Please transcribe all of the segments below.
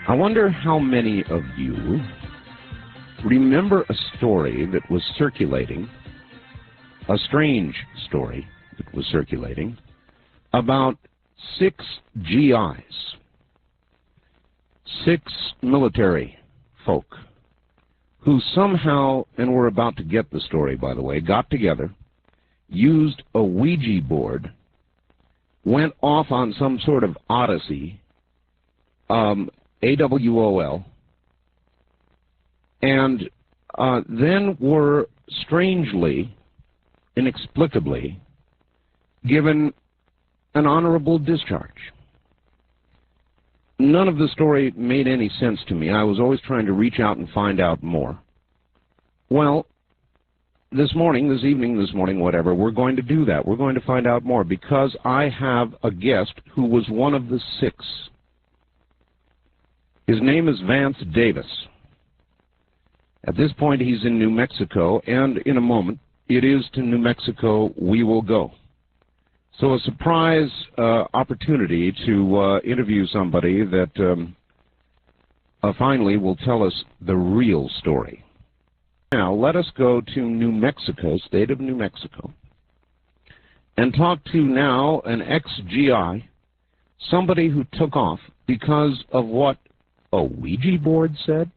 I wonder how many of you remember a story that was circulating, a strange story that was circulating, about 6 GIs, 6 military folk, who somehow, and we're about to get the story, by the way, got together, used a Ouija board, went off on some sort of odyssey, AWOL, and then were strangely, inexplicably, given an honorable discharge. None of the story made any sense to me. I was always trying to reach out and find out more. Well, this evening, whatever, we're going to do that. We're going to find out more because I have a guest who was one of the 6. His name is Vance Davis. At this point, he's in New Mexico, and in a moment, it is to New Mexico we will go. So a surprise opportunity to interview somebody that finally will tell us the real story. Now, let us go to New Mexico, state of New Mexico, and talk to now an ex-GI, somebody who took off because of what a Ouija board said.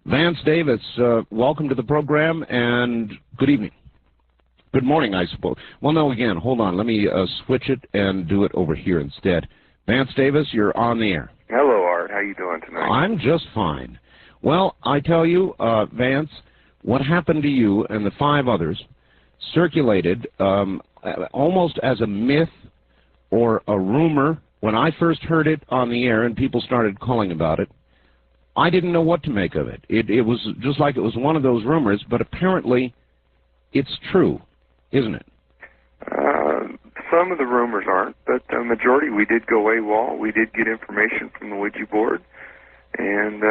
Vance Davis, welcome to the program, and good evening. Good morning, I suppose. Well, no, again, hold on. Let me switch it and do it over here instead. Vance Davis, you're on the air. Hello, Art. How you doing tonight? I'm just fine. Well, I tell you, Vance, what happened to you and the 5 others circulated almost as a myth or a rumor. When I first heard it on the air and people started calling about it, I didn't know what to make of it. It was just like it was one of those rumors, but apparently it's true, isn't it? Some of the rumors aren't, but the majority, we did go AWOL. We did get information from the Ouija board, and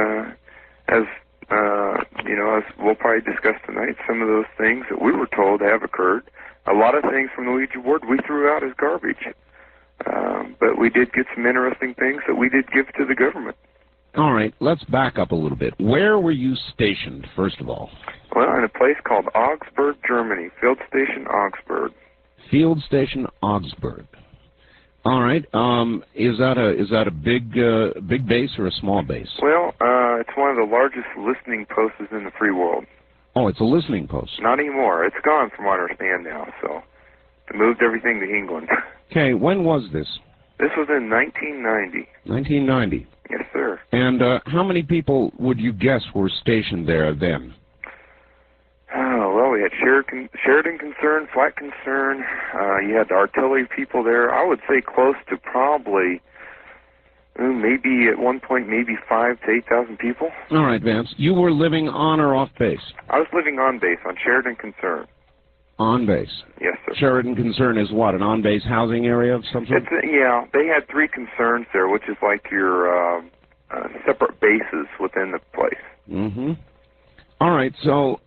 as we'll probably discuss tonight, some of those things that we were told have occurred. A lot of things from the Ouija board we threw out as garbage, but we did get some interesting things that we did give to the government. All right, let's back up a little bit. Where were you stationed, first of all? Well, in a place called Augsburg, Germany, Field Station Augsburg. Field Station Augsburg. All right. Is that a big base or a small base? Well, it's one of the largest listening posts in the free world. Oh, it's a listening post. Not anymore. It's gone from what I understand now. So they moved everything to England. Okay. When was this? This was in 1990. 1990. Yes, sir. And how many people would you guess were stationed there then? Oh, well, we had Sheridan Concern, Flat Concern. You had the artillery people there. I would say close to probably, maybe at one point, maybe 5,000 to 8,000 people. All right, Vance. You were living on or off base? I was living on base, on Sheridan Concern. On base? Yes, sir. Sheridan Concern is what, an on-base housing area of some sort? Yeah, they had 3 concerns there, which is like your separate bases within the place. Mm-hmm. All right, so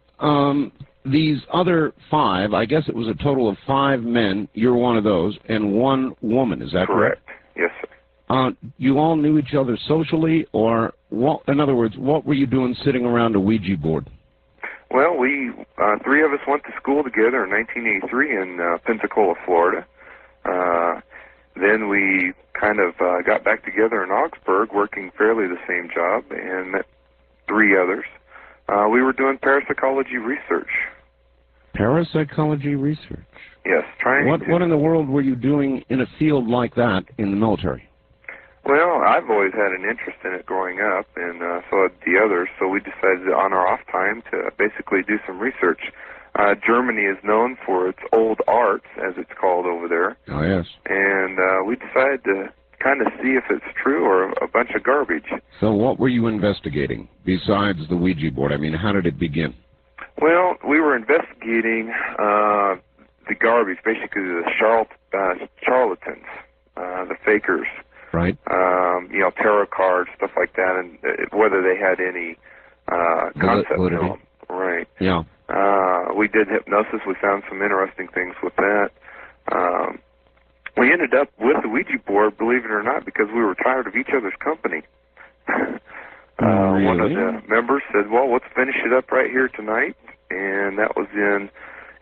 these other 5, I guess it was a total of 5 men, you're one of those, and 1 woman, is that correct? Yes, sir. You all knew each other socially, or, in other words, what were you doing sitting around a Ouija board? Well, we 3 of us went to school together in 1983 in Pensacola, Florida. Then we kind of got back together in Augsburg, working fairly the same job, and met 3 others. We were doing parapsychology research. Parapsychology research? Yes, trying to... What in the world were you doing in a field like that in the military? Well, I've always had an interest in it growing up, and so had the others, so we decided on our off time to basically do some research. Germany is known for its old arts, as it's called over there. Oh, yes. And we decided to kind of see if it's true or a bunch of garbage. So what were you investigating besides the Ouija board? I mean, how did it begin? Well, we were investigating the garbage, basically the charlatans, the fakers. Right. Tarot cards, stuff like that, and whether they had any concept to them. Right. Yeah. We did hypnosis. We found some interesting things with that. We ended up with the Ouija board, believe it or not, because we were tired of each other's company. Really? One of the members said, well, let's finish it up right here tonight. And that was in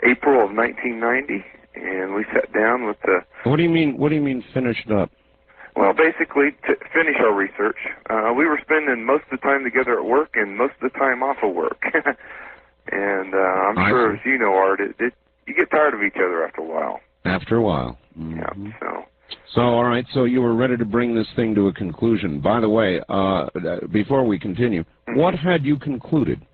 April of 1990. And we sat down with the... What do you mean finished up? Well, basically, to finish our research. We were spending most of the time together at work and most of the time off of work. And I'm sure, as you know, Art, you get tired of each other after a while. After a while. Mm-hmm. Yeah, So, all right, so you were ready to bring this thing to a conclusion. By the way, before we continue, what had you concluded?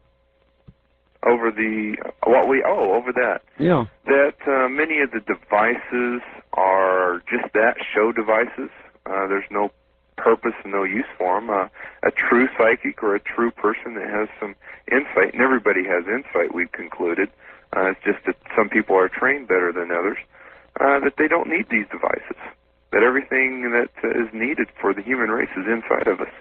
Over over that. Yeah. That many of the devices are just that, show devices. There's no purpose and no use for them. A true psychic or a true person that has some insight, and everybody has insight, we've concluded. It's just that some people are trained better than others, that they don't need these devices, that everything that is needed for the human race is inside of us.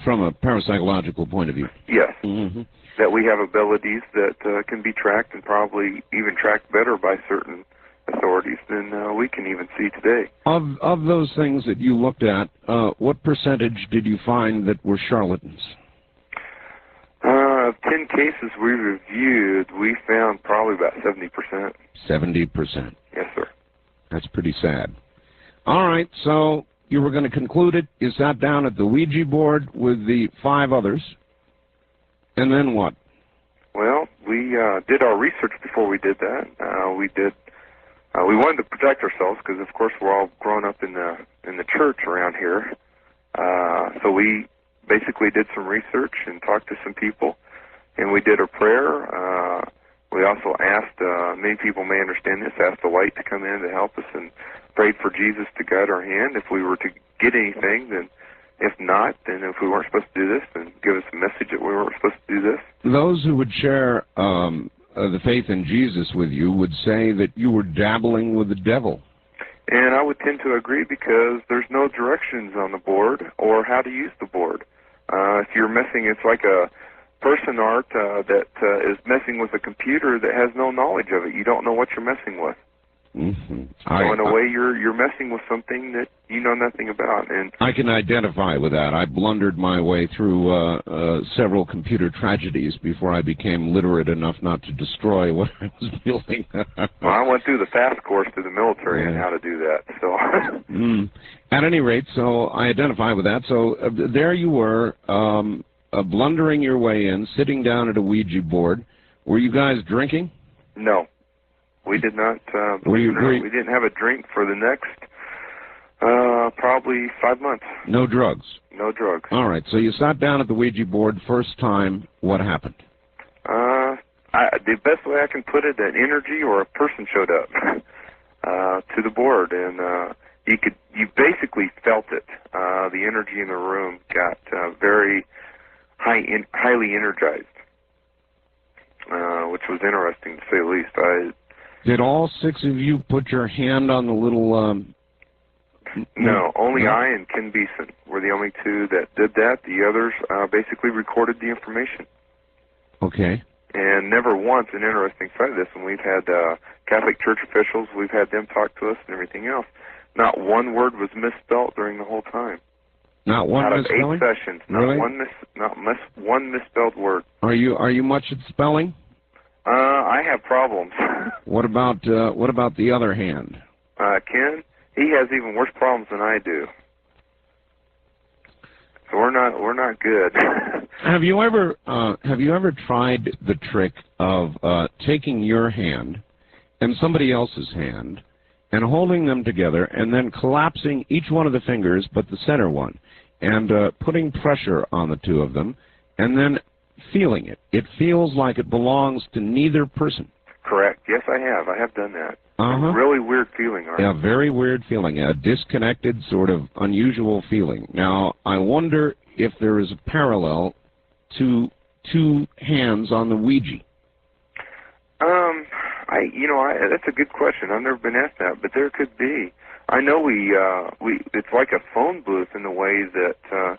From a parapsychological point of view? Yes. Mm-hmm. That we have abilities that can be tracked and probably even tracked better by certain authorities than we can even see today. Of those things that you looked at, what percentage did you find that were charlatans? Of 10 cases we reviewed, we found probably about 70%. 70%. Yes, sir. That's pretty sad. All right, so you were going to conclude it. You sat down at the Ouija board with the 5 others, and then what? Well, we did our research before we did that. We wanted to protect ourselves because, of course, we're all grown up in the church around here. So we basically did some research and talked to some people, and we did a prayer. We also asked, many people may understand this, asked the light to come in to help us and prayed for Jesus to guide our hand if we were to get anything. Then if not, then if we weren't supposed to do this, then give us a message that we weren't supposed to do this. Those who would share the faith in Jesus with you would say that you were dabbling with the devil. And I would tend to agree because there's no directions on the board or how to use the board. If you're messing, it's like a person, Art, that is messing with a computer that has no knowledge of it. You don't know what you're messing with. Mm-hmm. So in a way, you're messing with something that you know nothing about. And I can identify with that. I blundered my way through several computer tragedies before I became literate enough not to destroy what I was building. Well, I went through the fast course to the military on how to do that. So, At any rate, so I identify with that. So there you were, blundering your way in, sitting down at a Ouija board. Were you guys drinking? No. We did not. We didn't have a drink for the next probably 5 months. No drugs? No drugs. All right. So you sat down at the Ouija board first time. What happened? The best way I can put it, an energy or a person showed up to the board, and you basically felt it. The energy in the room got very highly energized, which was interesting to say the least. Did all 6 of you put your hand on the little... No, only I and Ken Beeson were the only 2 that did that. The others basically recorded the information. Okay. And never once, an interesting side of this, when we've had Catholic Church officials, we've had them talk to us and everything else, not one word was misspelled during the whole time. Not one misspelling? Out of 8 sessions, really? not one misspelled word. Are you much at spelling? I have problems. What about the other hand? Ken, he has even worse problems than I do. So we're not good. Have you ever tried the trick of taking your hand and somebody else's hand and holding them together and then collapsing each one of the fingers but the center one and putting pressure on the 2 of them and then feeling it? It feels like it belongs to neither person. Correct. Yes, I have. I have done that. Uh-huh. A really weird feeling, right? Yeah, very weird feeling. A disconnected, sort of unusual feeling. Now, I wonder if there is a parallel to 2 hands on the Ouija. That's a good question. I've never been asked that, but there could be. I know it's like a phone booth in the way that,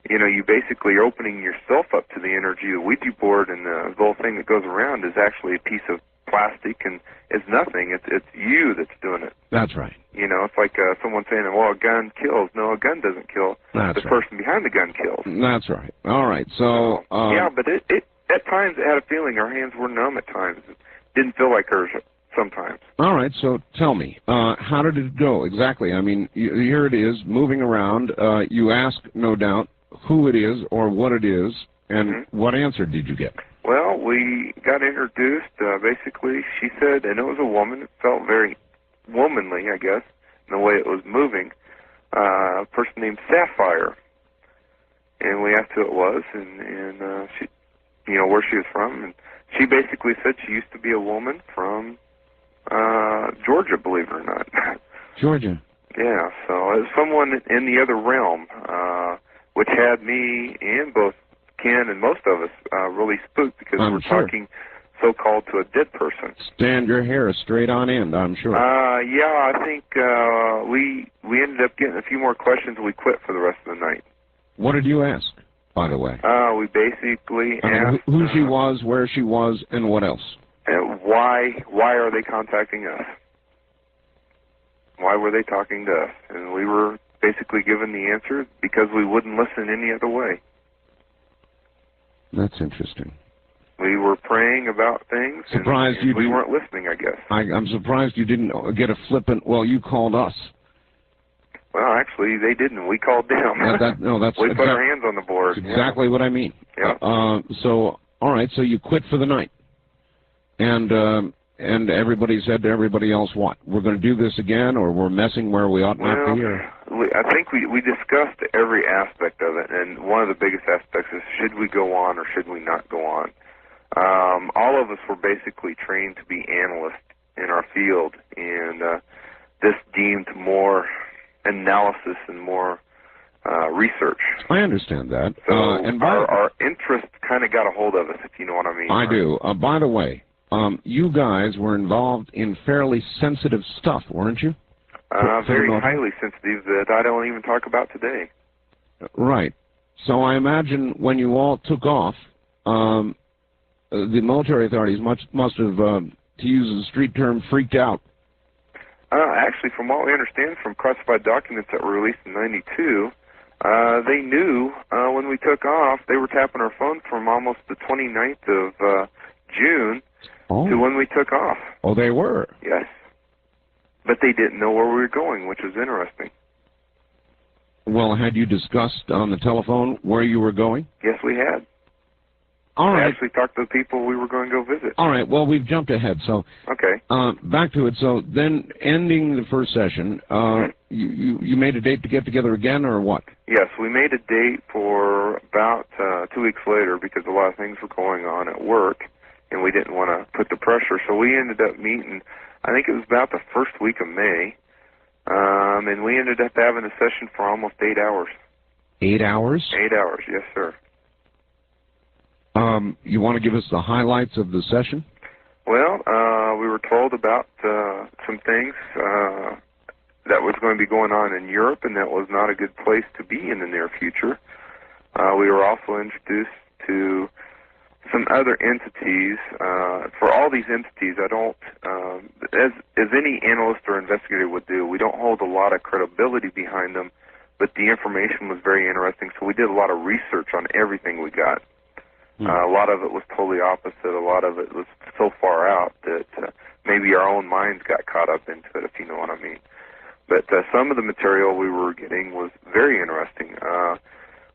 you basically are opening yourself up to the energy. The Ouija board and the whole thing that goes around is actually a piece of plastic and it's nothing. It's you that's doing it. That's right. You know, it's like someone saying, well, a gun kills. No, a gun doesn't kill. That's the right. person behind the gun kills. That's right. All right. So yeah, but it at times it had a feeling our hands were numb at times. It didn't feel like hers sometimes. All right. So tell me, how did it go exactly? I mean, here it is, moving around. You ask, no doubt, who it is or what it is, and what answer did you get? Well, we got introduced. Basically, she said, and it was a woman. It felt very womanly, I guess, in the way it was moving. A person named Sapphire. And we asked who it was, and she, you know, where she was from. And she basically said she used to be a woman from Georgia, believe it or not. Georgia. Yeah, so it was someone in the other realm, which had me and both Ken and most of us really spooked because we're talking so-called to a dead person. Stand your hair straight on end, I'm sure. Yeah, I think we ended up getting a few more questions and we quit for the rest of the night. What did you ask, by the way? We basically asked... who she was, where she was, and what else? Why are they contacting us? Why were they talking to us? And we were basically given the answer because we wouldn't listen any other way. That's interesting. We were praying about things, surprised and you we weren't listening, I guess. I'm surprised you didn't get a flippant, well, you called us. Well, actually, they didn't. We called them. We put our hands on the board. That's exactly what I mean. Yeah. So, all right, so you quit for the night. And everybody said to everybody else, what? We're going to do this again, or we're messing where we ought not be? Or? I think we discussed every aspect of it, and one of the biggest aspects is should we go on or should we not go on? All of us were basically trained to be analysts in our field, and this deemed more analysis and more research. I understand that. So our interest kind of got a hold of us, if you know what I mean. I do. By the way, you guys were involved in fairly sensitive stuff, weren't you? Very highly sensitive that I don't even talk about today. Right. So I imagine when you all took off, the military authorities must have, to use the street term, freaked out. Actually, from what we understand from classified documents that were released in '92, they knew when we took off. They were tapping our phone from almost the 29th of June to when we took off. Oh, they were? Yes. But they didn't know where we were going, which was interesting. Well, had you discussed on the telephone where you were going? Yes, we had. All right. We actually talked to the people we were going to go visit. All right. Well, we've jumped ahead. So okay. Back to it. So then, ending the first session, you made a date to get together again, or what? Yes, we made a date for about 2 weeks later because a lot of things were going on at work, and we didn't want to put the pressure. So we ended up meeting, I think it was about the first week of May, and we ended up having a session for almost 8 hours. 8 hours? 8 hours, yes, sir. You want to give us the highlights of the session? Well, we were told about some things that was going to be going on in Europe, and that was not a good place to be in the near future. We were also introduced to some other entities. For all these entities, I don't, as any analyst or investigator would do, we don't hold a lot of credibility behind them, but the information was very interesting, so we did a lot of research on everything we got. A lot of it was totally opposite. A lot of it was so far out that maybe our own minds got caught up into it, if you know what I mean. But some of the material we were getting was very interesting.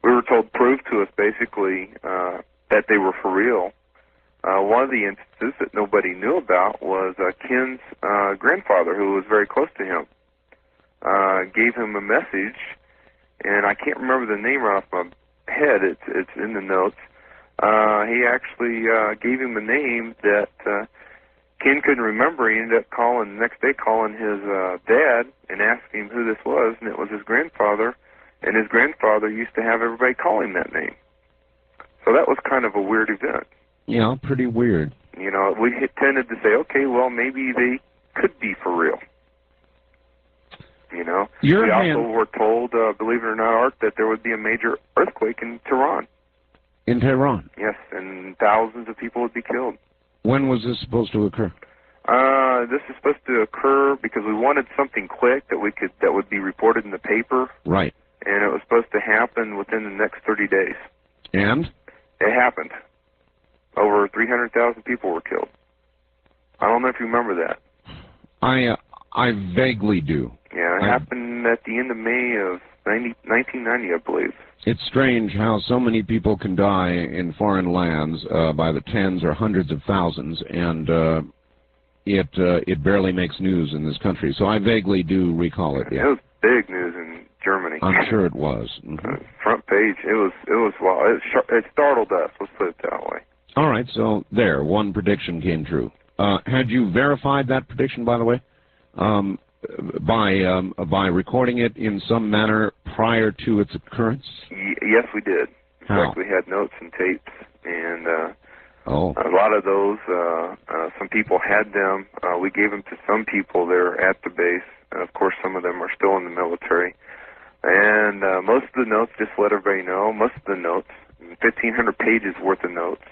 We were told, prove to us basically that they were for real. One of the instances that nobody knew about was Ken's grandfather, who was very close to him, gave him a message, and I can't remember the name right off my head. It's in the notes. He actually gave him a name that Ken couldn't remember. He ended up calling the next day, calling his dad and asking him who this was, and it was his grandfather. And his grandfather used to have everybody call him that name. So that was kind of a weird event. Yeah, pretty weird. You know, we tended to say, okay, well, maybe they could be for real. You know, we also were told, believe it or not, Art, that there would be a major earthquake in Tehran. In Tehran? Yes, and thousands of people would be killed. When was this supposed to occur? This is supposed to occur because we wanted something quick that would be reported in the paper. Right. And it was supposed to happen within the next 30 days. And? It happened. Over 300,000 people were killed. I don't know if you remember that. I vaguely do. Yeah, it happened at the end of May of 1990, I believe. It's strange how so many people can die in foreign lands by the tens or hundreds of thousands, and it barely makes news in this country. So I vaguely do recall it. Yeah. It was big news in Germany. I'm sure it was. Mm-hmm. Front page. It was wow. It startled us. Let's put it that way. All right. So there, one prediction came true. Had you verified that prediction, by the way, by recording it in some manner prior to its occurrence? Yes, we did. In How? fact, we had notes and tapes, and a lot of those. Some people had them. We gave them to some people there at the base, and of course, some of them are still in the military. And most of the notes, just to let everybody know, most of the notes, 1,500 pages worth of notes,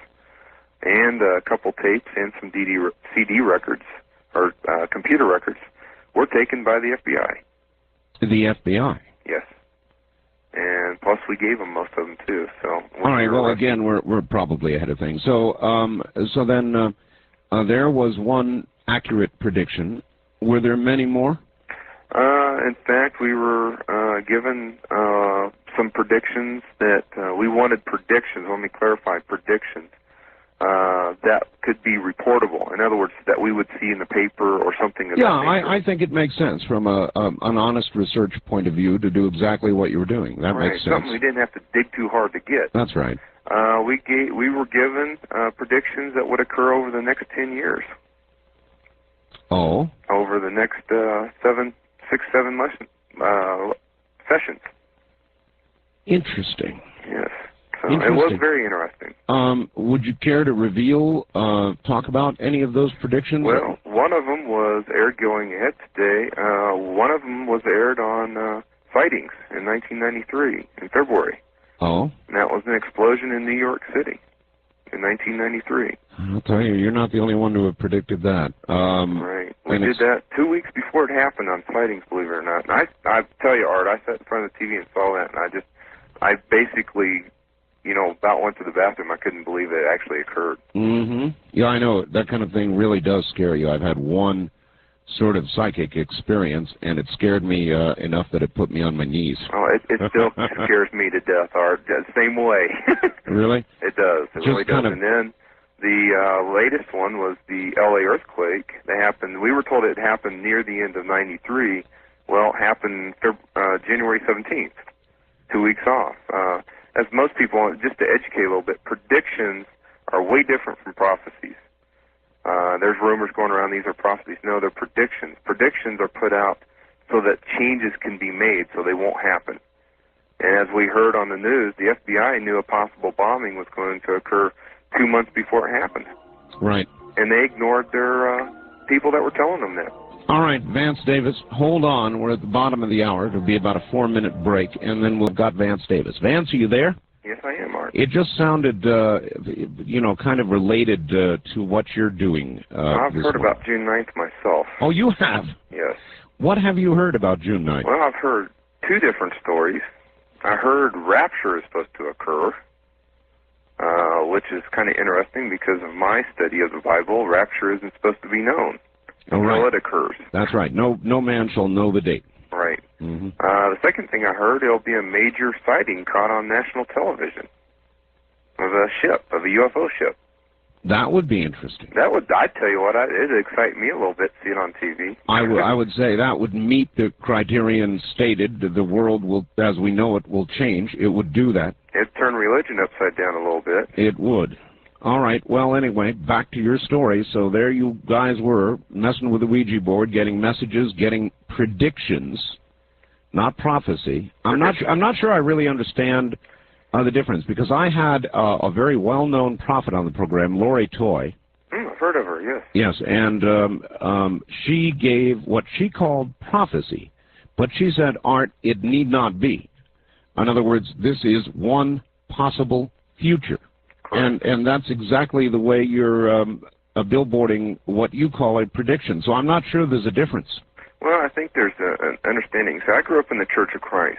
and a couple tapes and some CD records, or computer records, were taken by the FBI. The FBI? Yes. And plus we gave them most of them too. So. All right. Well, again, we're probably ahead of things. So then there was one accurate prediction. Were there many more? In fact, we were given some predictions that we wanted predictions. Let me clarify, predictions that could be reportable. In other words, that we would see in the paper or something. Of that nature. I think it makes sense from an honest research point of view to do exactly what you were doing. That makes sense. Something we didn't have to dig too hard to get. That's right. We were given predictions that would occur over the next 10 years. Oh. Over the next 7 sessions. Interesting. Yes. So it was very interesting. Would you care to reveal, talk about any of those predictions? Well, one of them was aired going ahead today. One of them was aired on sightings in 1993, in February. Oh? And that was an explosion in New York City in 1993. I'll tell you, you're not the only one to have predicted that. Right. We did that 2 weeks before it happened on sightings, believe it or not. And I tell you, Art, I sat in front of the TV and saw that, and I basically, about went to the bathroom. I couldn't believe it actually occurred. Mm-hmm. Yeah, I know. That kind of thing really does scare you. I've had one sort of psychic experience, and it scared me enough that it put me on my knees. Oh, it still scares me to death, Art. Same way. Really? It does. It really does. And then the latest one was the L.A. earthquake that happened. We were told it happened near the end of 93. Well, it happened January 17th, 2 weeks off. As most people, just to educate a little bit, predictions are way different from prophecies. There's rumors going around these are prophecies. No, they're predictions. Predictions are put out so that changes can be made so they won't happen. And as we heard on the news, the FBI knew a possible bombing was going to occur 2 months before it happened. Right. And they ignored their people that were telling them that. All right, Vance Davis, hold on. We're at the bottom of the hour. It'll be about a 4-minute break, and then we've got Vance Davis. Vance, are you there? Yes, I am, Art. It just sounded, kind of related to what you're doing. I've heard about June 9th myself. Oh, you have? Yes. What have you heard about June 9th? Well, I've heard two different stories. I heard rapture is supposed to occur, which is kind of interesting because of my study of the Bible. Rapture isn't supposed to be known until it occurs. That's right. No man shall know the date. Right. Mm-hmm. The second thing I heard, it'll be a major sighting caught on national television of a ship, of a UFO ship. That would be interesting. I tell you what, it'd excite me a little bit to see it on TV. I would say that would meet the criterion stated. The world will, as we know it, will change. It would do that. It'd turn religion upside down a little bit. It would. All right. Well, anyway, back to your story. So there you guys were, messing with the Ouija board, getting messages, getting predictions, not prophecy. I'm not sure I really understand the difference, because I had a very well-known prophet on the program, Lori Toy. I've heard of her, yes. Yes, and she gave what she called prophecy, but she said, Art, it need not be. In other words, this is one possible future. And that's exactly the way you're billboarding what you call a prediction. So I'm not sure there's a difference. Well, I think there's an understanding. So I grew up in the Church of Christ,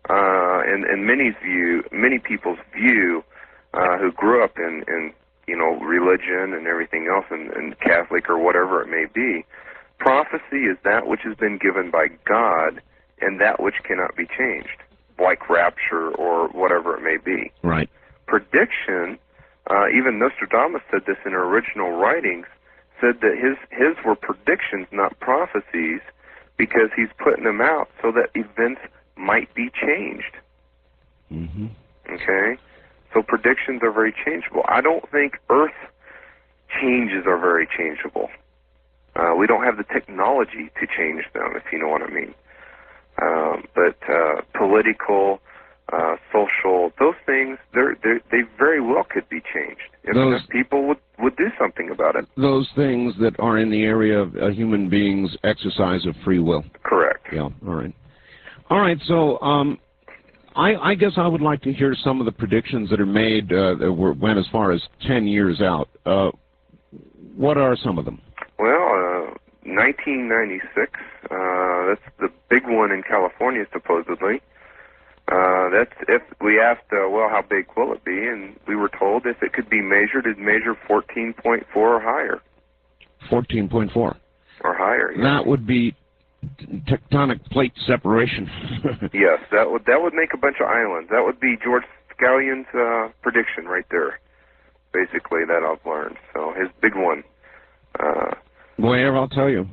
and many people's view, who grew up in religion and everything else, and Catholic or whatever it may be, prophecy is that which has been given by God and that which cannot be changed, like rapture or whatever it may be. Right. Prediction, even Nostradamus said this in her original writings, said that his were predictions, not prophecies, because he's putting them out so that events might be changed. Mm-hmm. Okay? So predictions are very changeable. I don't think Earth changes are very changeable. We don't have the technology to change them, if you know what I mean. But political, social, those things, they very well could be changed if enough people would do something about it. Those things that are in the area of a human being's exercise of free will. Correct. Yeah, all right. All right, so I guess I would like to hear some of the predictions that are made that went as far as 10 years out. What are some of them? Well, 1996, that's the big one in California, supposedly. That's if we asked, well, how big will it be? And we were told if it could be measured, it'd measure 14.4 or higher. 14.4. Or higher, yeah. That would be tectonic plate separation. Yes, that would make a bunch of islands. That would be George Scallion's prediction right there, basically, that I've learned. So his big one. Boy, I'll tell you,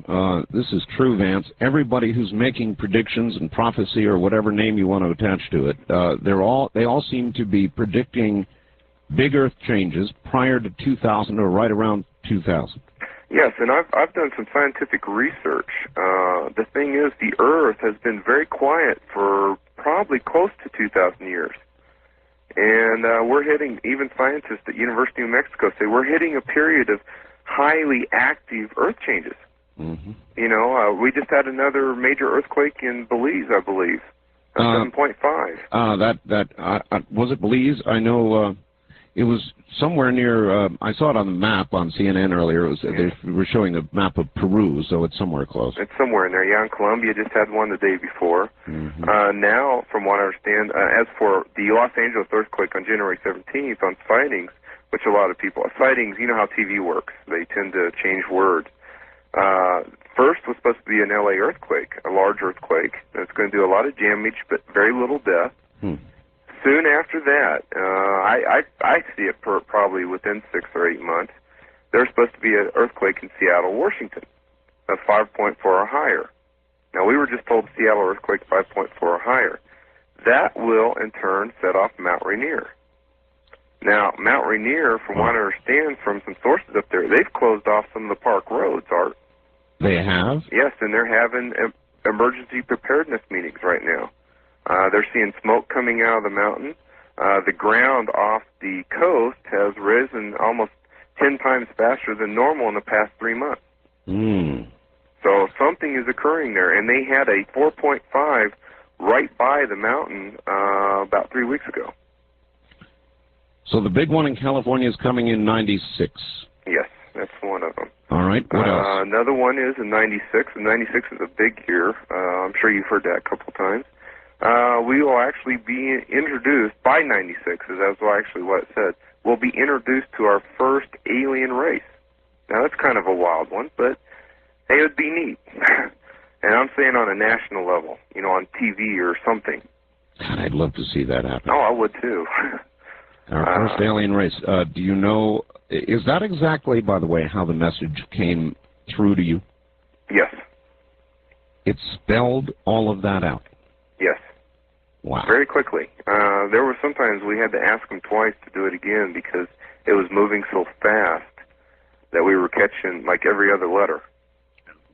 this is true, Vance. Everybody who's making predictions and prophecy or whatever name you want to attach to it, they all seem to be predicting big Earth changes prior to 2000 or right around 2000. Yes, and I've done some scientific research. The thing is, the Earth has been very quiet for probably close to 2,000 years. And we're hitting, even scientists at University of Mexico say, we're hitting a period of highly active Earth changes. Mm-hmm. You know, we just had another major earthquake in Belize, I believe, 7.5. Was it Belize? I know it was somewhere near, I saw it on the map on CNN earlier. It was, They were showing a map of Peru, so it's somewhere close. It's somewhere in there. Yeah, and Colombia just had one the day before. Mm-hmm. Now, from what I understand, as for the Los Angeles earthquake on January 17th, on sightings, which a lot of people, sightings, you know how TV works. They tend to change words. First was supposed to be an LA earthquake, a large earthquake. It's going to do a lot of damage, but very little death. Soon after that, I see it probably within 6 or 8 months, there's supposed to be an earthquake in Seattle, Washington, of 5.4 or higher. Now, we were just told Seattle earthquake 5.4 or higher. That will, in turn, set off Mount Rainier. Now, Mount Rainier, from what I understand from some sources up there, they've closed off some of the park roads, Art. They have? Yes, and they're having emergency preparedness meetings right now. They're seeing smoke coming out of the mountain. The ground off the coast has risen almost 10 times faster than normal in the past 3 months. So something is occurring there, and they had a 4.5 right by the mountain about 3 weeks ago. So the big one in California is coming in 96. Yes, that's one of them. All right, what else? Another one is in 96, and 96 is a big year. I'm sure you've heard that a couple times. We will actually be introduced by 96, that's actually what it said. We'll be introduced to our first alien race. Now, that's kind of a wild one, but hey, it would be neat. And I'm saying on a national level, you know, on TV or something. God, I'd love to see that happen. Oh, I would too. Our first alien race. Do you know, is that exactly, by the way, how the message came through to you? Yes. It spelled all of that out? Yes. Wow. Very quickly. There were sometimes we had to ask them twice to do it again because it was moving so fast that we were catching like every other letter.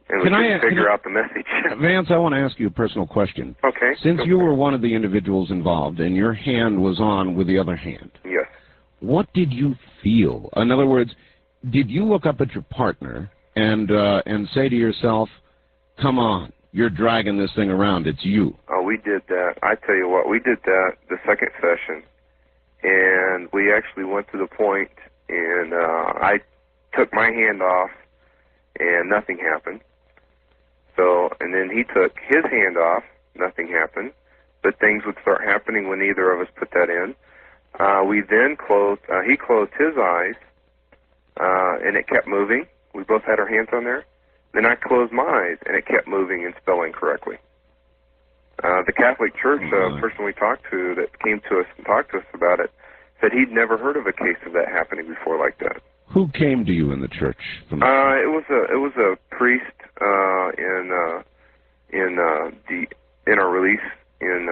And we couldn't figure out the message. Vance, I want to ask you a personal question. Okay. Since you were one of the individuals involved and your hand was on with the other hand, yes. What did you feel? In other words, did you look up at your partner and say to yourself, come on, you're dragging this thing around, it's you? Oh, we did that. I tell you what, we did that the second session, and we actually went to the point, and I took my hand off, and nothing happened. So, and then he took his hand off, nothing happened, but things would start happening when neither of us put that in. We then closed, he closed his eyes, and it kept moving. We both had our hands on there. Then I closed my eyes, and it kept moving and spelling correctly. The Catholic Church person we talked to that came to us and talked to us about it said he'd never heard of a case of that happening before like that. Who came to you in the church? It was a priest in our release in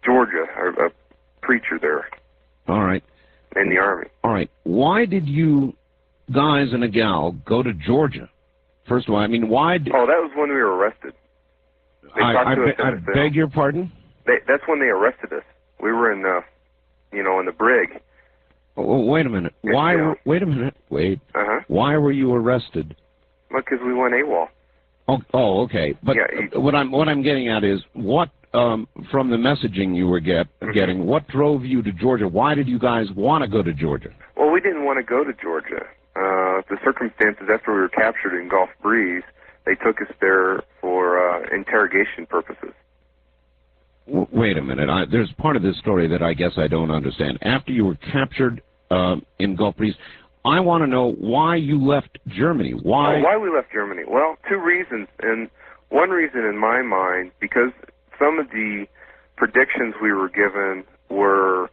Georgia, a preacher there. All right. In the Army. All right. Why did you guys and a gal go to Georgia? First of all, I mean, why? Oh, that was when we were arrested. I beg your pardon? That's when they arrested us. We were in the brig. Oh, wait a minute. Why? Wait a minute. Wait. Why were you arrested? Because we went AWOL. Oh, okay. But what I'm getting at is what from the messaging you were getting, what drove you to Georgia? Why did you guys want to go to Georgia? Well, we didn't want to go to Georgia. The circumstances after we were captured in Gulf Breeze, they took us there for interrogation purposes. Wait a minute. There's part of this story that I guess I don't understand. After you were captured in Gulf Breeze, I want to know why you left Germany. Why we left Germany? Well, two reasons. And one reason in my mind, because some of the predictions we were given were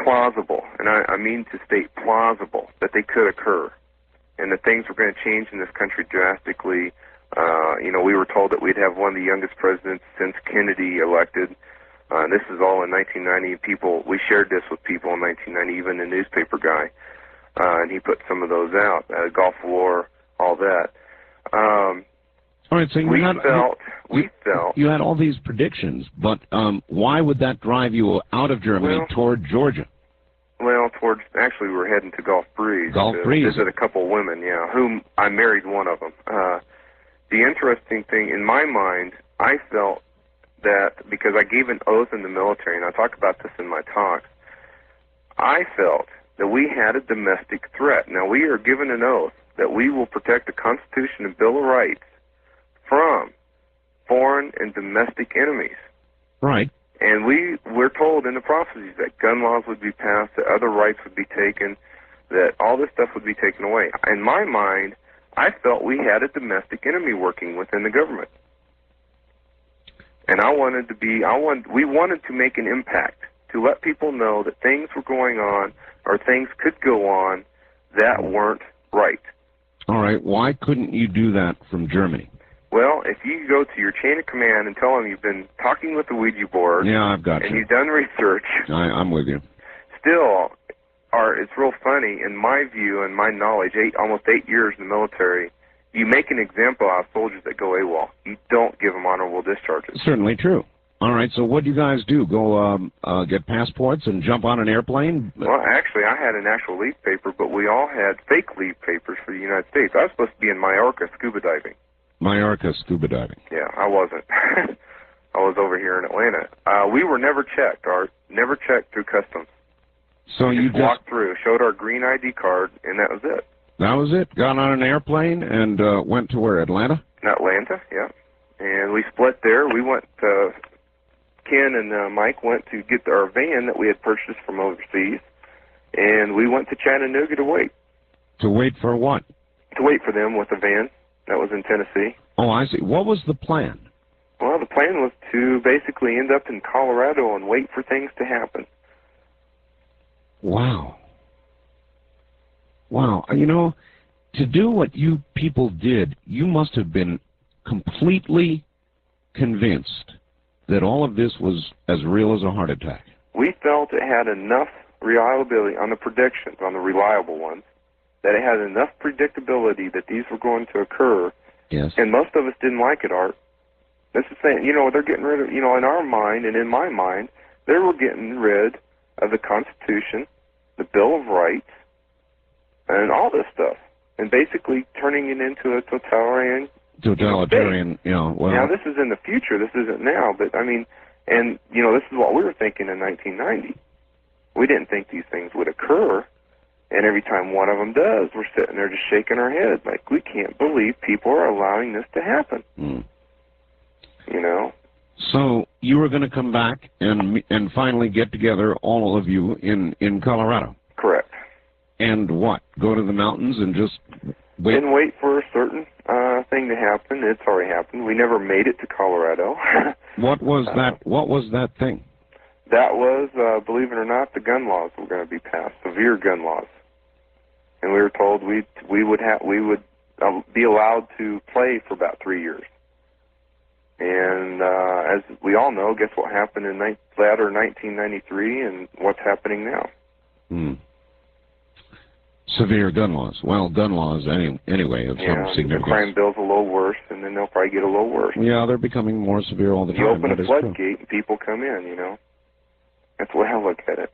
plausible, and I mean to state plausible, that they could occur, and that things were going to change in this country drastically. We were told that we'd have one of the youngest presidents since Kennedy elected. This is all in 1990. We shared this with people in 1990, even the newspaper guy, and he put some of those out. Gulf War, all that. All right, so we felt you had all these predictions, but why would that drive you out of Germany toward Georgia? Well, actually, we were heading to Gulf Breeze. Gulf Breeze. Visit a couple women, whom I married one of them. The interesting thing, in my mind, I felt that, because I gave an oath in the military, and I talk about this in my talks, I felt that we had a domestic threat. Now, we are given an oath that we will protect the Constitution and Bill of Rights from foreign and domestic enemies. Right. And we're told in the prophecies that gun laws would be passed, that other rights would be taken, that all this stuff would be taken away. In my mind, I felt we had a domestic enemy working within the government. And we wanted to make an impact, to let people know that things were going on, or things could go on, that weren't right. All right. Why couldn't you do that from Germany? Well, if you go to your chain of command and tell them you've been talking with the Ouija board, I've got and you. You've done research, I'm with you. Still, it's real funny, in my view and my knowledge, almost 8 years in the military, you make an example out of soldiers that go AWOL. You don't give them honorable discharges. Certainly true. All right, so what do you guys do? Go get passports and jump on an airplane? Well, actually, I had an actual leave paper, but we all had fake leave papers for the United States. I was supposed to be in Mallorca scuba diving. Mallorca scuba diving. Yeah, I wasn't. I was over here in Atlanta. We were never checked, Art. Never checked through customs. So you just walked through, showed our green ID card, and that was it. That was it? Got on an airplane and went to where, Atlanta? Atlanta, yeah. And we split there. We went, Ken and Mike went to get our van that we had purchased from overseas, and we went to Chattanooga to wait. To wait for what? To wait for them with the van. That was in Tennessee. Oh, I see. What was the plan? Well, the plan was to basically end up in Colorado and wait for things to happen. Wow. Wow. To do what you people did, you must have been completely convinced that all of this was as real as a heart attack. We felt it had enough reliability on the predictions, on the reliable ones, that it had enough predictability that these were going to occur. Yes. And most of us didn't like it, Art. This is saying, they're getting rid of, in our mind and in my mind, they were getting rid of the Constitution, the Bill of Rights, and all this stuff, and basically turning it into a totalitarian state. Now, this is in the future. This isn't now, but, and, this is what we were thinking in 1990. We didn't think these things would occur. And every time one of them does, we're sitting there just shaking our head like, we can't believe people are allowing this to happen. Mm. You know? So you were going to come back and finally get together, all of you, in Colorado? Correct. And what? Go to the mountains and just wait? And wait for a certain thing to happen. It's already happened. We never made it to Colorado. What was that? What was that thing? That was, believe it or not, the gun laws were going to be passed, severe gun laws. And we were told we would be allowed to play for about 3 years. And as we all know, guess what happened in latter 1993 and what's happening now? Hmm. Severe gun laws. Well, gun laws anyway of some significance. The crime bill's a little worse, and then they'll probably get a little worse. Yeah, they're becoming more severe all the time. You open a floodgate and people come in, you know. That's the way I look at it.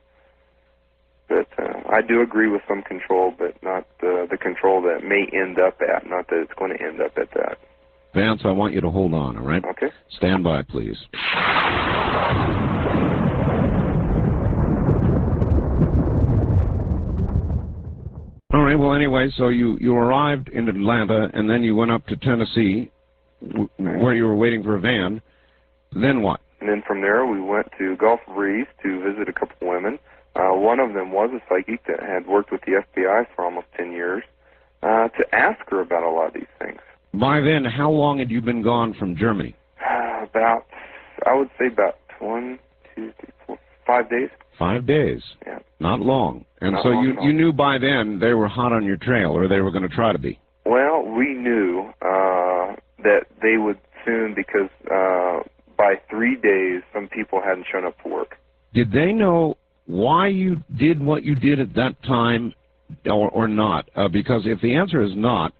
But I do agree with some control, but not the control that may end up at, not that it's going to end up at that. Vance, I want you to hold on, all right? Okay. Stand by, please. All right, well, anyway, so you arrived in Atlanta, and then you went up to Tennessee, where you were waiting for a van. Then what? And then from there, we went to Gulf Breeze to visit a couple women. One of them was a psychic that had worked with the FBI for almost 10 years, to ask her about a lot of these things. By then, how long had you been gone from Germany? I would say about 1, 2, 3, 4, 5 days. 5 days? Yeah. Not long. And so you knew by then they were hot on your trail, or they were going to try to be. Well, we knew that they would soon, because by 3 days, some people hadn't shown up to work. Did they know why you did what you did at that time, or not? Because if the answer is not,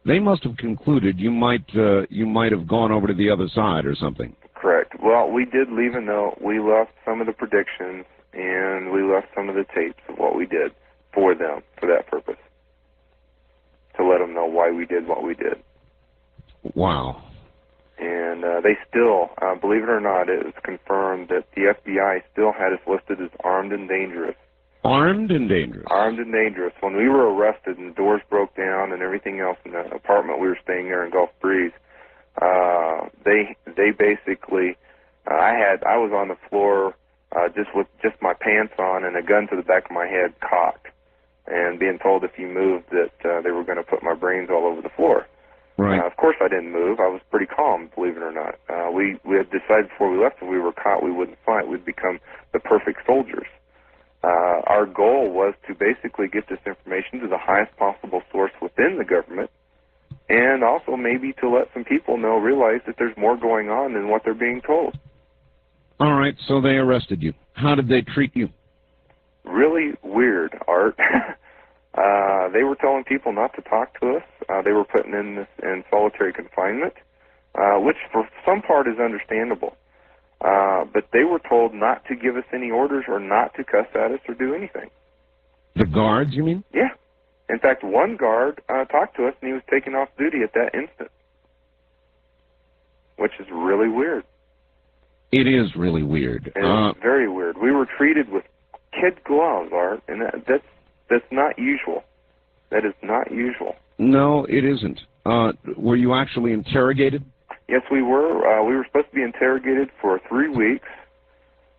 they must have concluded you might have gone over to the other side or something. Correct. Well, we did leave a note. We left some of the predictions, and we left some of the tapes of what we did for them, for that purpose, to let them know why we did what we did. Wow. And they still, believe it or not, it was confirmed that the FBI still had us listed as armed and dangerous. Armed and dangerous? Armed and dangerous. When we were arrested and the doors broke down and everything else in the apartment we were staying there in Gulf Breeze, they basically, I was on the floor with just my pants on and a gun to the back of my head cocked, and being told if you moved that they were going to put my brains all over the floor. Right. Of course I didn't move. I was pretty calm, believe it or not. We had decided before we left if we were caught we wouldn't fight. We'd become the perfect soldiers. Our goal was to basically get this information to the highest possible source within the government, and also maybe to let some people realize that there's more going on than what they're being told. All right, so they arrested you. How did they treat you? Really weird, Art. They were telling people not to talk to us. They were putting in solitary confinement, which for some part is understandable. But they were told not to give us any orders or not to cuss at us or do anything. The guards, you mean? Yeah. In fact, one guard talked to us, and he was taken off duty at that instant, which is really weird. It is really weird. It's very weird. We were treated with kid gloves, Art, and that's not usual. That is not usual. No, it isn't. Were you actually interrogated? Yes, we were. We were supposed to be interrogated for 3 weeks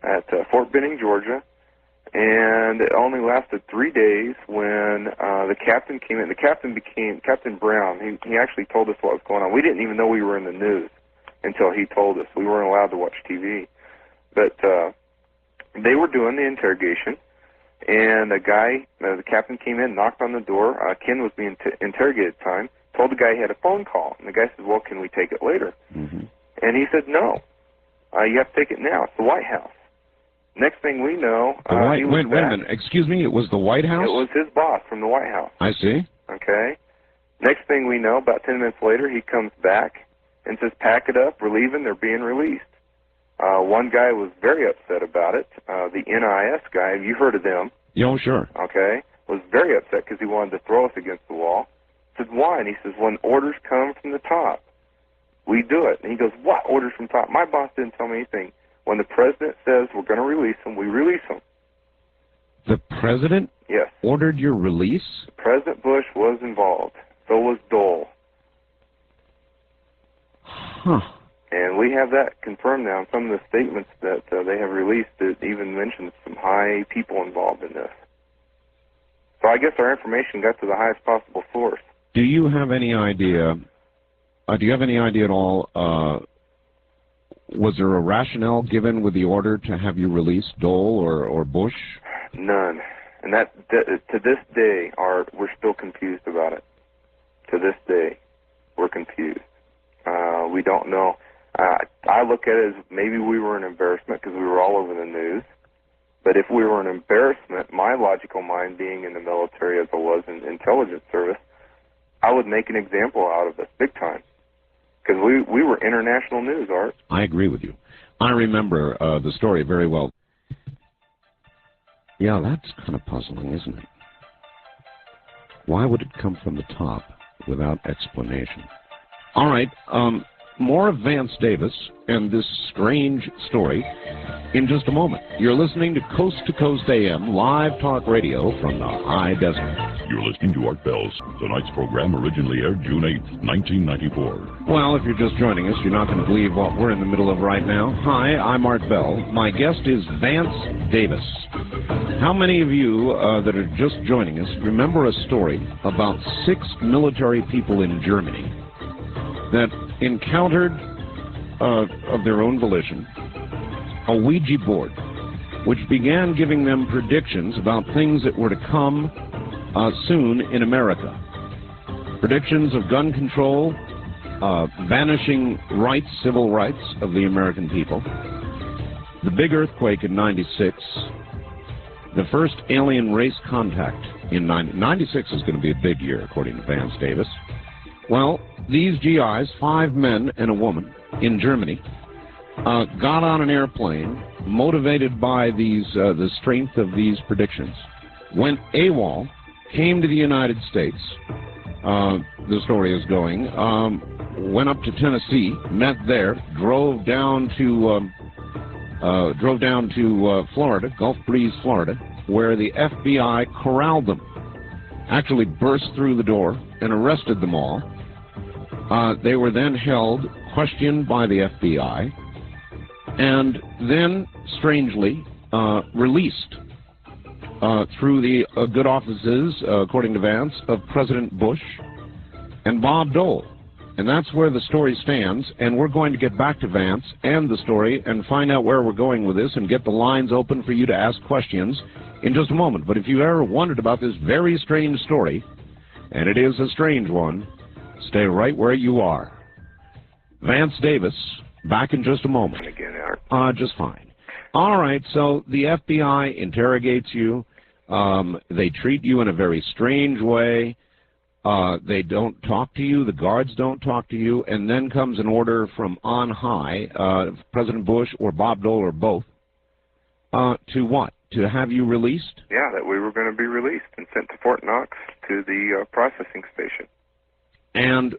at Fort Benning, Georgia, and it only lasted 3 days when the captain came in. The captain became Captain Brown. He actually told us what was going on. We didn't even know we were in the news until he told us. We weren't allowed to watch TV. But they were doing the interrogation, and the captain came in, knocked on the door. Ken was being interrogated at the time. Told the guy he had a phone call, and the guy said, well, can we take it later? Mm-hmm. And he said, no, you have to take it now. It's the White House. Next thing we know, wait a minute, excuse me, it was the White House? It was his boss from the White House. I see. Okay. Next thing we know, about 10 minutes later, he comes back and says, pack it up, we're leaving, they're being released. One guy was very upset about it. The NIS guy, have you heard of them? Yeah, sure. Okay. Was very upset because he wanted to throw us against the wall. I said, why? And he says, when orders come from the top, we do it. And he goes, what orders from top? My boss didn't tell me anything. When the president says we're going to release them, we release them. The president Yes. ordered your release? President Bush was involved. So was Dole. Huh. And we have that confirmed now. Some of the statements that they have released, it even mentions some high people involved in this. So I guess our information got to the highest possible source. Do you have any idea, at all, was there a rationale given with the order to have you release, Dole or Bush? None. And that to this day, we're still confused about it. To this day, we're confused. We don't know. I look at it as maybe we were an embarrassment because we were all over the news. But if we were an embarrassment, my logical mind being in the military as I was in intelligence service, I would make an example out of us big time. Because we were international news, Art. I agree with you. I remember the story very well. Yeah, that's kind of puzzling, isn't it? Why would it come from the top without explanation? All right, more of Vance Davis and this strange story in just a moment. You're listening to Coast AM live talk radio from the high desert. You're listening to Art Bell's. Tonight's program originally aired June 8th, 1994. Well, if you're just joining us, you're not going to believe what we're in the middle of right now. Hi, I'm Art Bell. My guest is Vance Davis. How many of you that are just joining us remember a story about 6 military people in Germany that encountered, of their own volition, a Ouija board, which began giving them predictions about things that were to come soon in America. Predictions of gun control, vanishing rights, civil rights of the American people, the big earthquake in '96, the first alien race contact in '96 is going to be a big year, according to Vance Davis. Well, these GIs, 5 men and a woman in Germany, got on an airplane, motivated by the strength of these predictions, went AWOL, came to the United States, the story is going, went up to Tennessee, met there, drove down to Florida, Gulf Breeze, Florida, where the FBI corralled them, actually burst through the door and arrested them all. They were then held, questioned by the FBI, and then, strangely, released through the good offices, according to Vance, of President Bush and Bob Dole. And that's where the story stands, and we're going to get back to Vance and the story and find out where we're going with this and get the lines open for you to ask questions in just a moment. But if you ever wondered about this very strange story, and it is a strange one, stay right where you are. Vance Davis, back in just a moment. Again, Art. Just fine. All right, so the FBI interrogates you. They treat you in a very strange way. They don't talk to you. The guards don't talk to you. And then comes an order from on high, President Bush or Bob Dole or both, to what? To have you released? Yeah, that we were going to be released and sent to Fort Knox to the processing station. And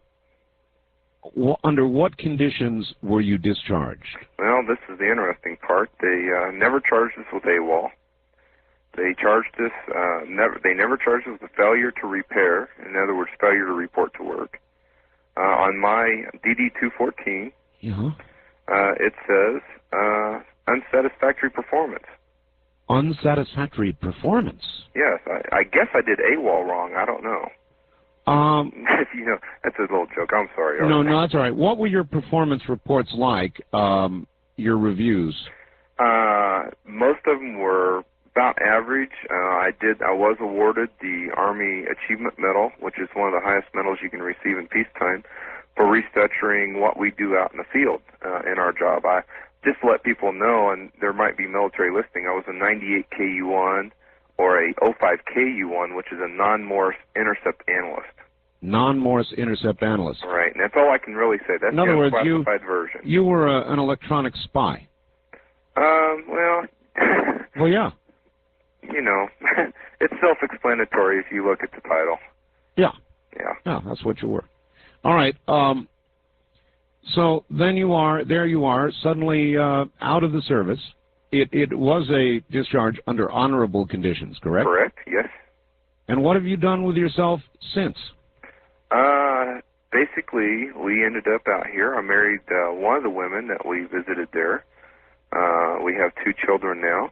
under what conditions were you discharged? Well, this is the interesting part. They never charged us with AWOL. They charged us. They never charged us with failure to repair. In other words, failure to report to work. On my DD-214, it says unsatisfactory performance. Unsatisfactory performance? Yes, I guess I did AWOL wrong. I don't know. You know, that's a little joke. I'm sorry. No, that's all right. What were your performance reports like, your reviews? Most of them were about average. I was awarded the Army Achievement Medal, which is one of the highest medals you can receive in peacetime, for restructuring what we do out in the field in our job. I just to let people know, and there might be military listing, I was a 98 KU-1 or a 05 KU-1, which is a non-Morse intercept analyst. Non-Morse intercept analyst. Right, and that's all I can really say. That's in other words, classified version. You were an electronic spy. Well, well, yeah. You know, it's self-explanatory if you look at the title. Yeah. Yeah. Yeah, that's what you were. All right. So then there you are, suddenly out of the service it was a discharge under honorable conditions, correct? Correct, yes. And what have you done with yourself since? Basically, we ended up out here. I married one of the women that we visited there. We have 2 children now.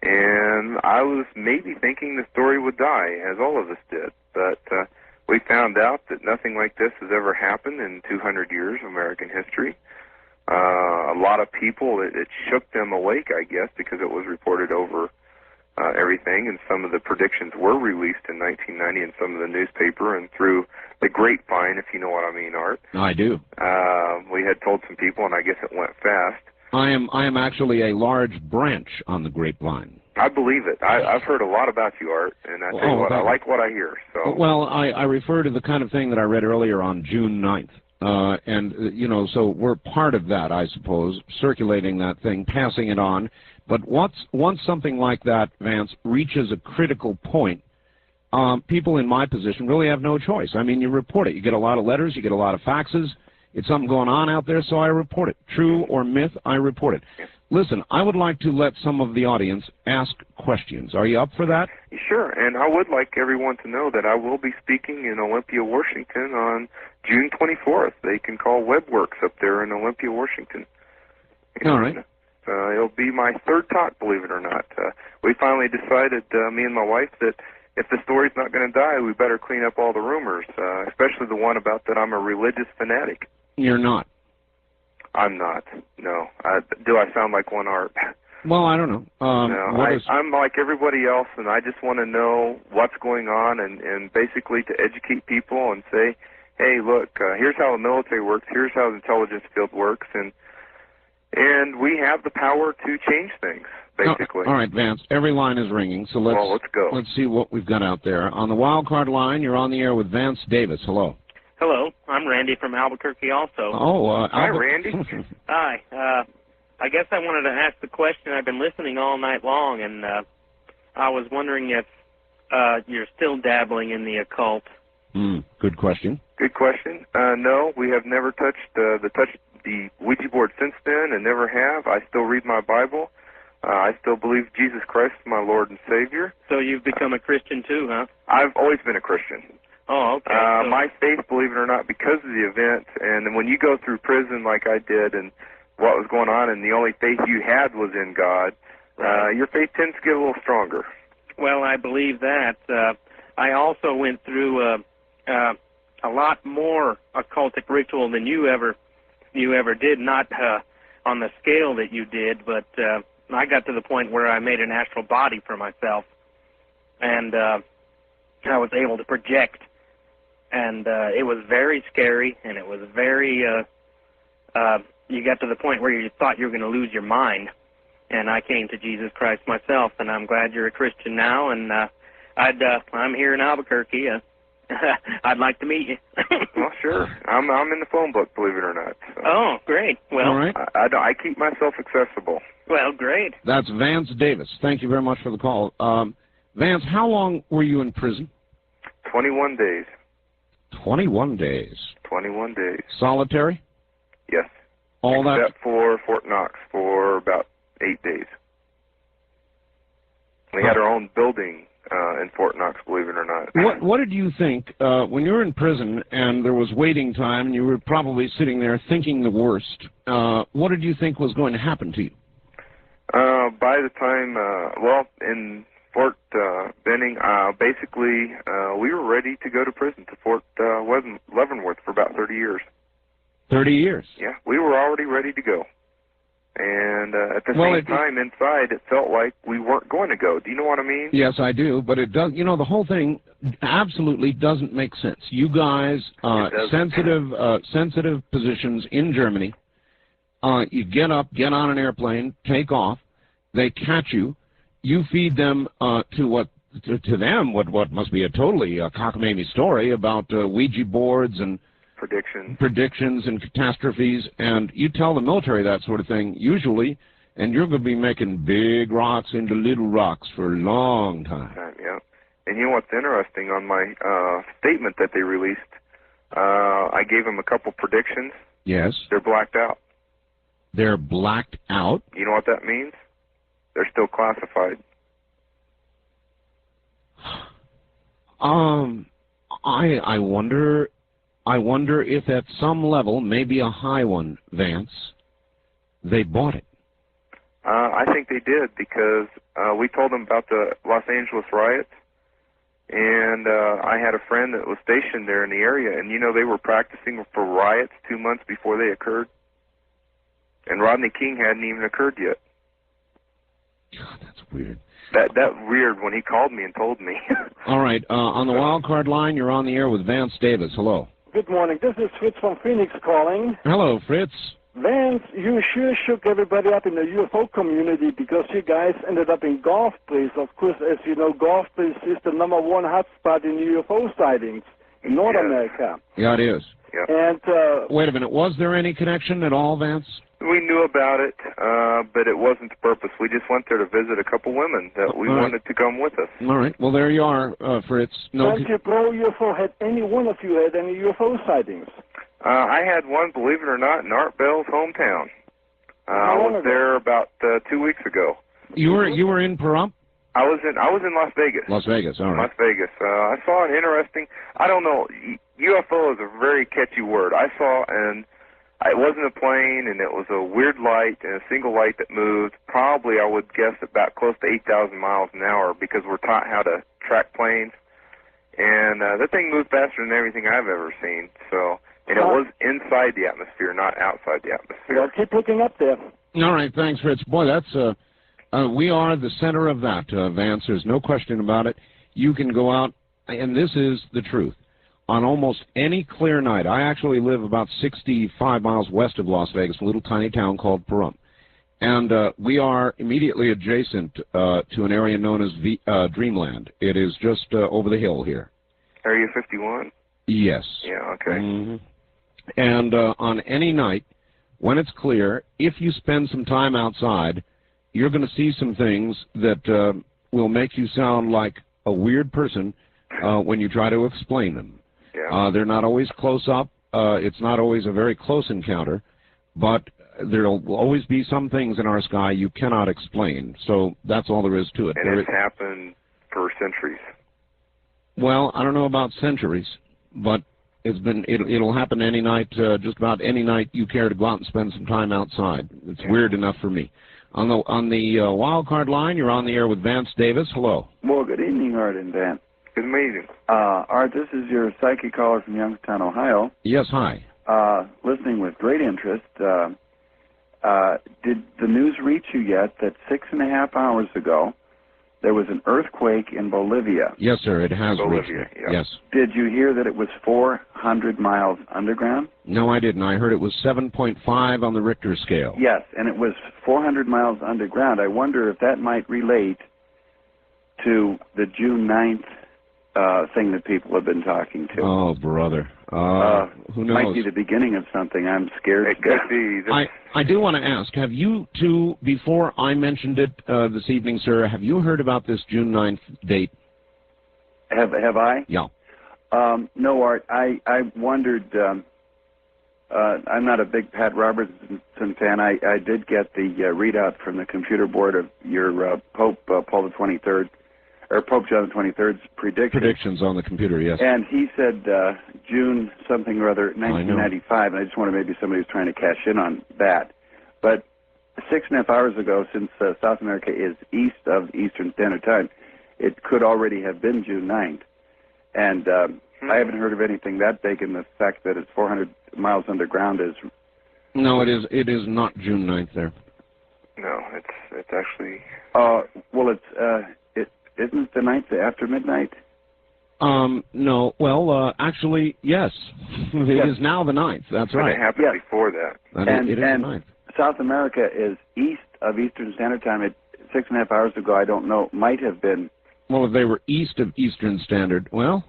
And I was maybe thinking the story would die, as all of us did. But we found out that nothing like this has ever happened in 200 years of American history. A lot of people, it shook them awake, I guess, because it was reported over everything, and some of the predictions were released in 1990 in some of the newspaper and through the grapevine, if you know what I mean, Art. I do. We had told some people, and I guess it went fast. I am actually a large branch on the grapevine. I believe it. I've heard a lot about you, Art, and I tell you what, I like what I hear. So. Well, I refer to the kind of thing that I read earlier on June 9th. And, you know, so we're part of that, I suppose, circulating that thing, passing it on. But once something like that, Vance, reaches a critical point, people in my position really have no choice. I mean, you report it. You get a lot of letters. You get a lot of faxes. It's something going on out there, so I report it. True or myth, I report it. Listen, I would like to let some of the audience ask questions. Are you up for that? Sure, and I would like everyone to know that I will be speaking in Olympia, Washington on June 24th. They can call WebWorks up there in Olympia, Washington. All right. It'll be my 3rd talk, believe it or not. We finally decided, me and my wife, that if the story's not going to die, we better clean up all the rumors, especially the one about that I'm a religious fanatic. You're not. I'm not, no. Do I sound like one, Art? Well, I don't know. No, I'm like everybody else, and I just want to know what's going on and basically to educate people and say, hey, look, here's how the military works, here's how the intelligence field works, and we have the power to change things, basically. All right, Vance, every line is ringing, so let's go. Let's see what we've got out there. On the wild card line, you're on the air with Vance Davis. Hello. Hello, I'm Randy from Albuquerque also. Oh, hi, Randy. Hi. I guess I wanted to ask the question. I've been listening all night long, and I was wondering if you're still dabbling in the occult. Good question. Good question. No, we have never touched the Ouija board since then, and never have. I still read my Bible. I still believe Jesus Christ is my Lord and Savior. So you've become a Christian too, huh? I've always been a Christian. Oh, okay. My faith, believe it or not, because of the event, and when you go through prison like I did and what was going on, and the only faith you had was in God, right. Your faith tends to get a little stronger. Well, I believe that. I also went through a lot more occultic ritual than you ever did, not on the scale that you did, but I got to the point where I made an astral body for myself, and I was able to project. And it was very scary, and it was very, you got to the point where you thought you were going to lose your mind. And I came to Jesus Christ myself, and I'm glad you're a Christian now, and I'm here in Albuquerque. I'd like to meet you. Well, sure. I'm in the phone book, believe it or not. So. Oh, great. Well, all right. I keep myself accessible. Well, great. That's Vance Davis. Thank you very much for the call. Vance, how long were you in prison? 21 days. 21 days. 21 days. Solitary? Yes. Except for Fort Knox for about 8 days. We had our own building in Fort Knox, believe it or not. What did you think when you were in prison and there was waiting time and you were probably sitting there thinking the worst? What did you think was going to happen to you? By the time, in Fort Benning, basically, we were ready to go to prison, to Fort Leavenworth for about 30 years. 30 years? Yeah, we were already ready to go. And at the same time, inside, it felt like we weren't going to go. Do you know what I mean? Yes, I do, but it does. You know, the whole thing absolutely doesn't make sense. You guys, sensitive positions in Germany, you get up, get on an airplane, take off, they catch you, you feed them to them what must be a totally cockamamie story about Ouija boards and predictions and catastrophes, and you tell the military that sort of thing usually, and you're going to be making big rocks into little rocks for a long time. Yeah, and you know what's interesting? On my statement that they released, I gave them a couple predictions. Yes. They're blacked out. They're blacked out? You know what that means? they're still classified. I wonder if at some level, maybe a high one, Vance, they bought it. I think they did, because we told them about the Los Angeles riots, and I had a friend that was stationed there in the area, and they were practicing for riots 2 months before they occurred, and Rodney King hadn't even occurred yet. God, that's weird. That weird when he called me and told me. All right, on the wild card line, you're on the air with Vance Davis. Hello. Good morning. This is Fritz from Phoenix calling. Hello, Fritz. Vance, you sure shook everybody up in the UFO community because you guys ended up in Golf Place. Of course, as you know, Golf Place is the #1 hotspot in UFO sightings in North America. Yeah, it is. Yeah. And wait a minute. Was there any connection at all, Vance? We knew about it, but it wasn't the purpose. We just went there to visit a couple women that we wanted to come with us. All right. Well, there you are, Fritz. No. Thank you, Pro UFO. Had any one of you had any UFO sightings? I had one, believe it or not, in Art Bell's hometown. I was there about 2 weeks ago. You were in Pahrump? I was in Las Vegas. Las Vegas, all right. Las Vegas. I saw an interesting. I don't know. UFO is a very catchy word. I saw it wasn't a plane, and it was a weird light and a single light that moved. Probably, I would guess, about close to 8,000 miles an hour, because we're taught how to track planes. And that thing moved faster than everything I've ever seen. And it was inside the atmosphere, not outside the atmosphere. Well, keep looking up there. All right, thanks, Fritz. Boy, that's we are the center of that, Vance. There's no question about it. You can go out, and this is the truth. On almost any clear night, I actually live about 65 miles west of Las Vegas, a little tiny town called Pahrump. And we are immediately adjacent to an area known as Dreamland. It is just over the hill here. Area 51? Yes. Yeah, okay. Mm-hmm. And on any night, when it's clear, if you spend some time outside, you're going to see some things that will make you sound like a weird person when you try to explain them. Yeah. They're not always close up. It's not always a very close encounter, but there will always be some things in our sky you cannot explain. So that's all there is to it. And it's happened for centuries. Well, I don't know about centuries, but it'll happen any night, just about any night you care to go out and spend some time outside. It's weird enough for me. On the wild card line, you're on the air with Vance Davis. Hello. Well, good evening, Art and Vance. Good meeting. Art, this is your psychic caller from Youngstown, Ohio. Yes, hi. Listening with great interest. Did the news reach you yet that 6.5 hours ago there was an earthquake in Bolivia? Yes, sir, it has Bolivia, reached me. yeah. Yes. Did you hear that it was 400 miles underground? No, I didn't. I heard it was 7.5 on the Richter scale. Yes, and it was 400 miles underground. I wonder if that might relate to the June 9th thing that people have been talking to. Oh, brother. Who knows? Might be the beginning of something. I'm scared. It could be. I do want to ask, have you two, before I mentioned it this evening, sir, have you heard about this June 9th date? Have I? Yeah. No, Art. I wondered. I'm not a big Pat Robertson fan. I did get the readout from the computer board of your Pope Paul the 23rd, or Pope John the 23rd's predictions on the computer. Yes. And he said June something or other, 1995. And I just wonder maybe somebody was trying to cash in on that. But 6.5 hours ago, since South America is east of Eastern Standard Time, it could already have been June 9th. And I haven't heard of anything that big, and the fact that it's 400 miles underground is... No, it is not June 9th there. No, it's actually... well, isn't it the 9th after midnight? No. Well, actually, yes. It is now the 9th. That's right. It happened before that. It is the 9th. South America is east of Eastern Standard Time. 6.5 hours ago, I don't know, might have been... Well, if they were east of Eastern Standard, well,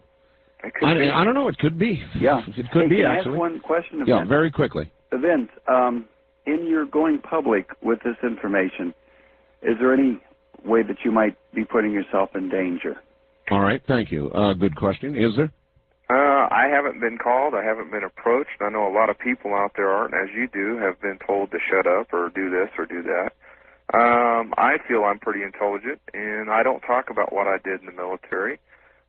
I don't know. It could be. Yeah. It could be, can actually. I ask one question of Yeah, Vince? very quickly. Vince, in your going public with this information, is there any way that you might be putting yourself in danger? All right, thank you. Good question. Is there? I haven't been called. I haven't been approached. I know a lot of people out there aren't, as you do, have been told to shut up or do this or do that. I feel I'm pretty intelligent, and I don't talk about what I did in the military.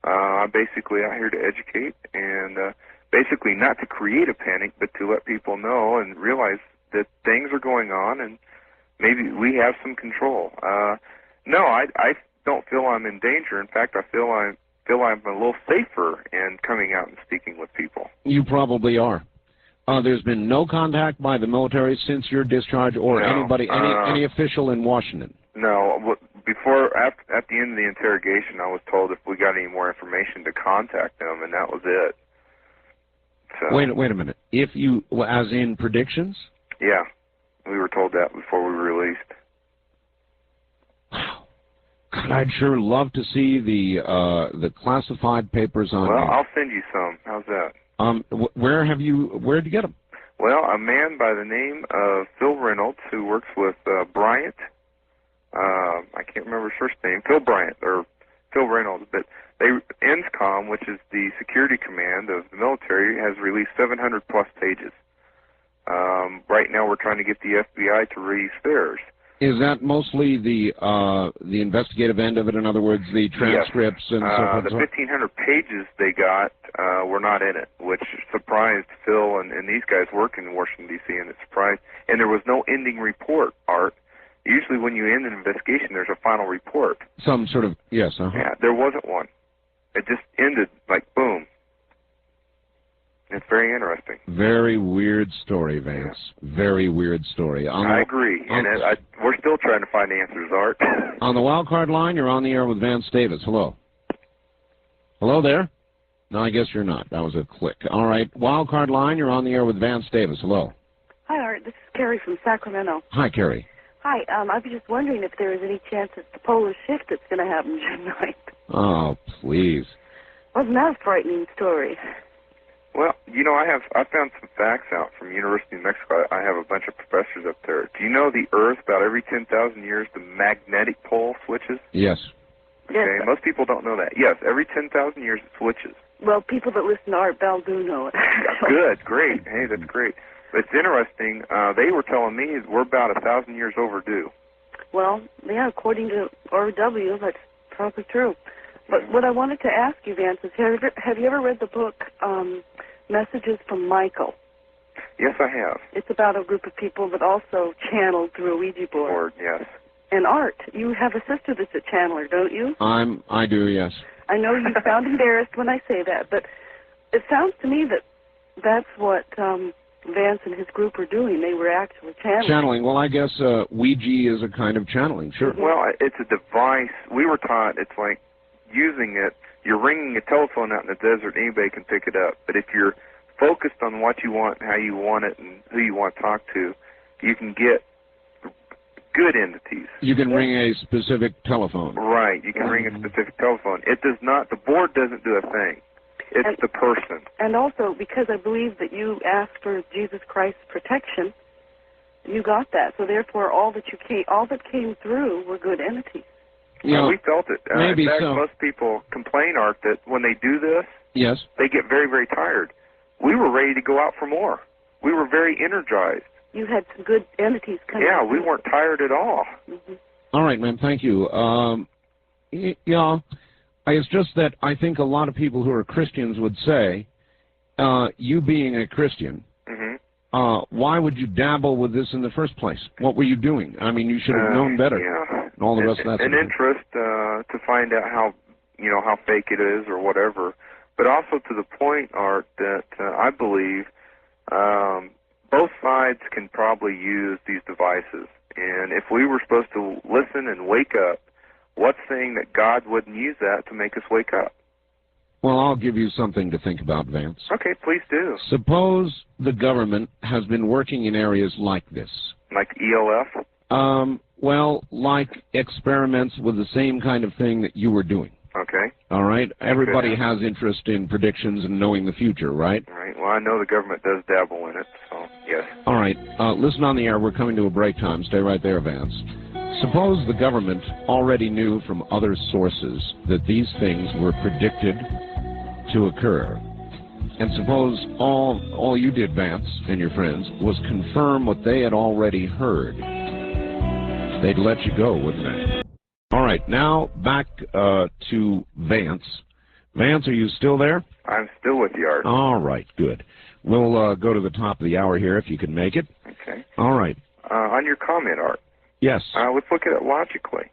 I'm basically out here to educate and basically not to create a panic, but to let people know and realize that things are going on and maybe we have some control. No, I don't feel I'm in danger. In fact, I feel I'm a little safer in coming out and speaking with people. You probably are. There's been no contact by the military since your discharge, or No, anybody, any official in Washington? No. At the end of the interrogation, I was told if we got any more information to contact them, and that was it. So, wait a minute. If you, as in predictions? Yeah, we were told that before we were released. Wow. God, I'd sure love to see the classified papers on you. Well, I'll send you some. How's that? Where'd you get them? Well, a man by the name of Phil Reynolds, who works with Bryant. I can't remember his first name. Phil Bryant or Phil Reynolds, but INSCOM, which is the security command of the military, has released 700 plus pages. Right now, we're trying to get the FBI to release theirs. Is that mostly the investigative end of it? In other words, the transcripts and so forth? The 1,500 pages they got were not in it, which surprised Phil and these guys working in Washington, D.C., and it surprised. And there was no ending report, Art. Usually when you end an investigation, there's a final report. Some sort of, yes. Yeah, there wasn't one. It just ended like boom. It's very interesting. Very weird story, Vance. Yeah. Very weird story. I agree, and we're still trying to find answers, Art. On the wild card line, you're on the air with Vance Davis. Hello. Hello there? No, I guess you're not. That was a click. All right. Wild card line, you're on the air with Vance Davis. Hello. Hi, Art. This is Carrie from Sacramento. Hi, Carrie. Hi. I was just wondering if there is any chance it's the polar shift that's going to happen June 9th. Oh, please. Wasn't that a frightening story? Well, you know, I found some facts out from University of Mexico. I have a bunch of professors up there. Do you know the Earth, about every 10,000 years, the magnetic pole switches? Yes. Okay, yes. Most people don't know that. Yes, every 10,000 years it switches. Well, people that listen to Art Bell do know it. Good, great. Hey, that's great. But it's interesting. They were telling me we're about 1,000 years overdue. Well, yeah, according to RW, that's probably true. But what I wanted to ask you, Vance, is have you ever read the book Messages from Michael? Yes, I have. It's about a group of people that also channeled through a Ouija board. Yes. And Art, you have a sister that's a channeler, don't you? I do, yes. I know you sound embarrassed when I say that, but it sounds to me that that's what Vance and his group were doing. They were actually channeling. Channeling. Well, I guess Ouija is a kind of channeling, sure. Well, it's a device. We were taught it's like using it. You're ringing a telephone out in the desert, anybody can pick it up. But if you're focused on what you want, how you want it, and who you want to talk to, you can get good entities. You can ring a specific telephone. Right, you can ring a specific telephone. It does not, the board doesn't do a thing. It's the person. And also, because I believe that you asked for Jesus Christ's protection, you got that. So therefore, all that came through were good entities. Yeah, we felt it. Maybe in fact, so. Most people complain, Art, that when they do this, yes, they get very, very tired. We were ready to go out for more. We were very energized. You had some good entities coming. Yeah, we weren't tired at all. Mm-hmm. All right, ma'am. Thank you. Yeah, it's just that I think a lot of people who are Christians would say, you being a Christian, why would you dabble with this in the first place? What were you doing? I mean, you should have known better. Yeah. And all the rest of that. An interest to find out how fake it is or whatever, but also to the point, Art, that I believe both sides can probably use these devices. And if we were supposed to listen and wake up, what's saying that God wouldn't use that to make us wake up? Well, I'll give you something to think about, Vance. Okay, please do. Suppose the government has been working in areas like this. Like ELF? Well, like experiments with the same kind of thing that you were doing. Okay. All right? Everybody has interest in predictions and knowing the future, right? Right. Well, I know the government does dabble in it, so yes. All right. Listen on the air. We're coming to a break time. Stay right there, Vance. Suppose the government already knew from other sources that these things were predicted to occur. And suppose all you did, Vance, and your friends, was confirm what they had already heard. They'd let you go, wouldn't they? All right, now back to Vance. Vance, are you still there? I'm still with you, Art. All right, good. We'll go to the top of the hour here if you can make it. Okay. All right. On your comment, Art. Yes. Let's look at it logically.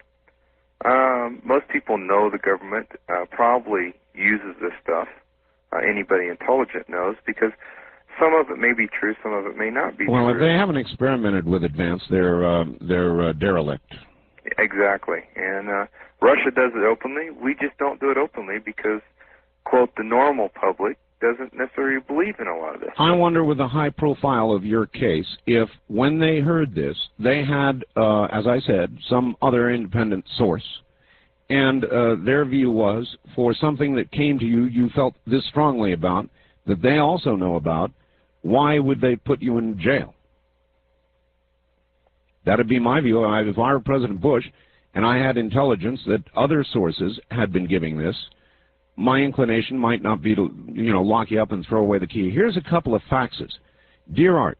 Most people know the government probably uses this stuff. Anybody intelligent knows, because some of it may be true, some of it may not be true. Well, if they haven't experimented with Vance, they're derelict. Exactly. And Russia does it openly. We just don't do it openly because, quote, the normal public doesn't necessarily believe in a lot of this. I wonder, with the high profile of your case, if when they heard this, they had, as I said, some other independent source, and their view was, for something that came to you, you felt this strongly about, that they also know about, why would they put you in jail? That would be my view. If I were President Bush and I had intelligence that other sources had been giving this, my inclination might not be to, lock you up and throw away the key. Here's a couple of faxes. Dear Art,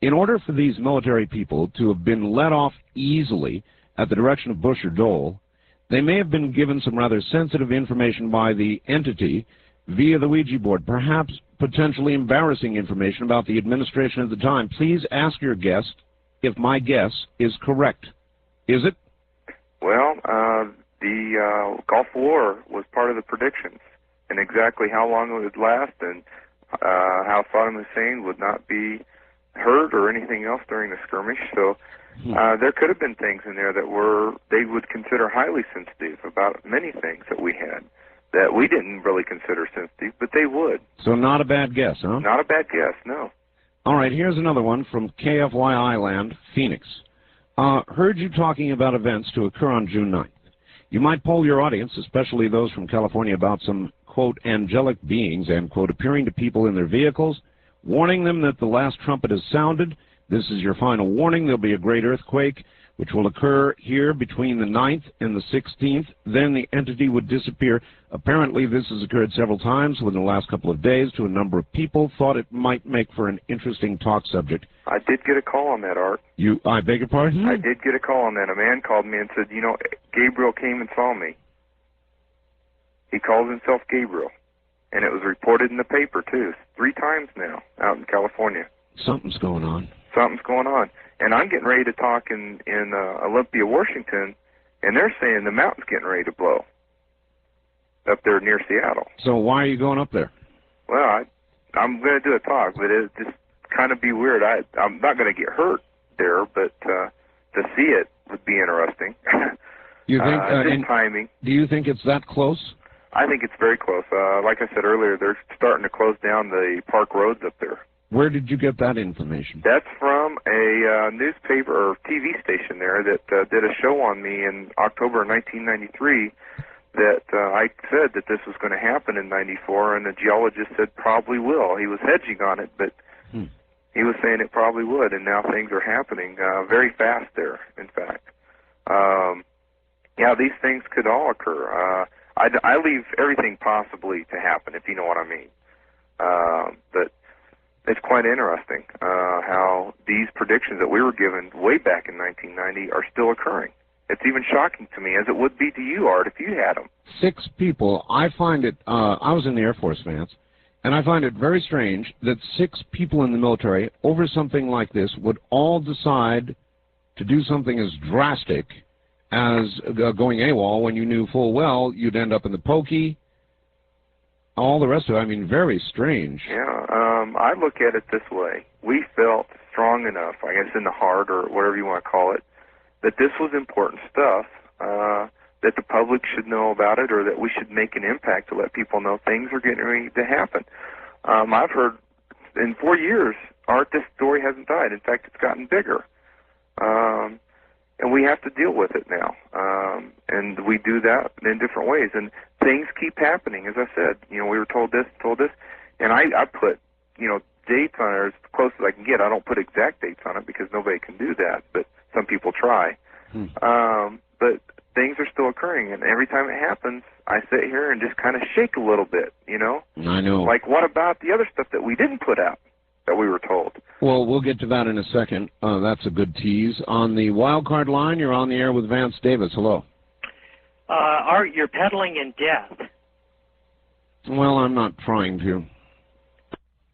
in order for these military people to have been let off easily at the direction of Bush or Dole, they may have been given some rather sensitive information by the entity via the Ouija board, perhaps potentially embarrassing information about the administration at the time. Please ask your guest if my guess is correct. Is it? Well, the Gulf War was part of the predictions, and exactly how long it would last and how Saddam Hussein would not be hurt or anything else during the skirmish. So there could have been things in there that they would consider highly sensitive about many things that we had that we didn't really consider sensitive, but they would. So not a bad guess, huh? Not a bad guess, no. All right, here's another one from KFYI Land, Phoenix. Heard you talking about events to occur on June 9th. You might poll your audience, especially those from California, about some, quote, angelic beings, end quote, appearing to people in their vehicles, warning them that the last trumpet has sounded. This is your final warning. There'll be a great earthquake, which will occur here between the 9th and the 16th. Then the entity would disappear. Apparently, this has occurred several times within the last couple of days to a number of people. Thought it might make for an interesting talk subject. I did get a call on that, Art. I beg your pardon? I did get a call on that. A man called me and said, Gabriel came and saw me. He calls himself Gabriel. And it was reported in the paper, too, 3 times now out in California. Something's going on. Something's going on. And I'm getting ready to talk in Olympia, Washington, and they're saying the mountain's getting ready to blow up there near Seattle. So why are you going up there? Well, I'm going to do a talk, but it just kind of be weird. I'm not going to get hurt there, but to see it would be interesting. You think timing. Do you think it's that close? I think it's very close. Like I said earlier, they're starting to close down the park roads up there. Where did you get that information? That's from a newspaper or TV station there that did a show on me in October of 1993 that I said that this was going to happen in 94, and the geologist said probably will. He was hedging on it, but he was saying it probably would, and now things are happening very fast there, in fact. Yeah, these things could all occur. I leave everything possibly to happen, if you know what I mean. But it's quite interesting how these predictions that we were given way back in 1990 are still occurring. It's even shocking to me, as it would be to you, Art, if you had them. 6 people. I find it, I was in the Air Force, Vance, and I find it very strange that 6 people in the military over something like this would all decide to do something as drastic as going AWOL when you knew full well you'd end up in the pokey, all the rest of it. I mean, very strange. Yeah, I look at it this way. We felt strong enough, I guess in the heart or whatever you want to call it, that this was important stuff, that the public should know about it, or that we should make an impact to let people know things are getting ready to happen. I've heard in 4 years, Art, this story hasn't died. In fact, it's gotten bigger. And we have to deal with it now. And we do that in different ways. And things keep happening. As I said, we were told this. And I put, dates on it as close as I can get. I don't put exact dates on it because nobody can do that, but some people try. But things are still occurring, and every time it happens, I sit here and just kind of shake a little bit, I know. Like, what about the other stuff that we didn't put out, that we were told? Well, we'll get to that in a second. That's a good tease. On the wild card line, you're on the air with Vance Davis. Hello. Art, you're peddling in death. Well, I'm not trying to.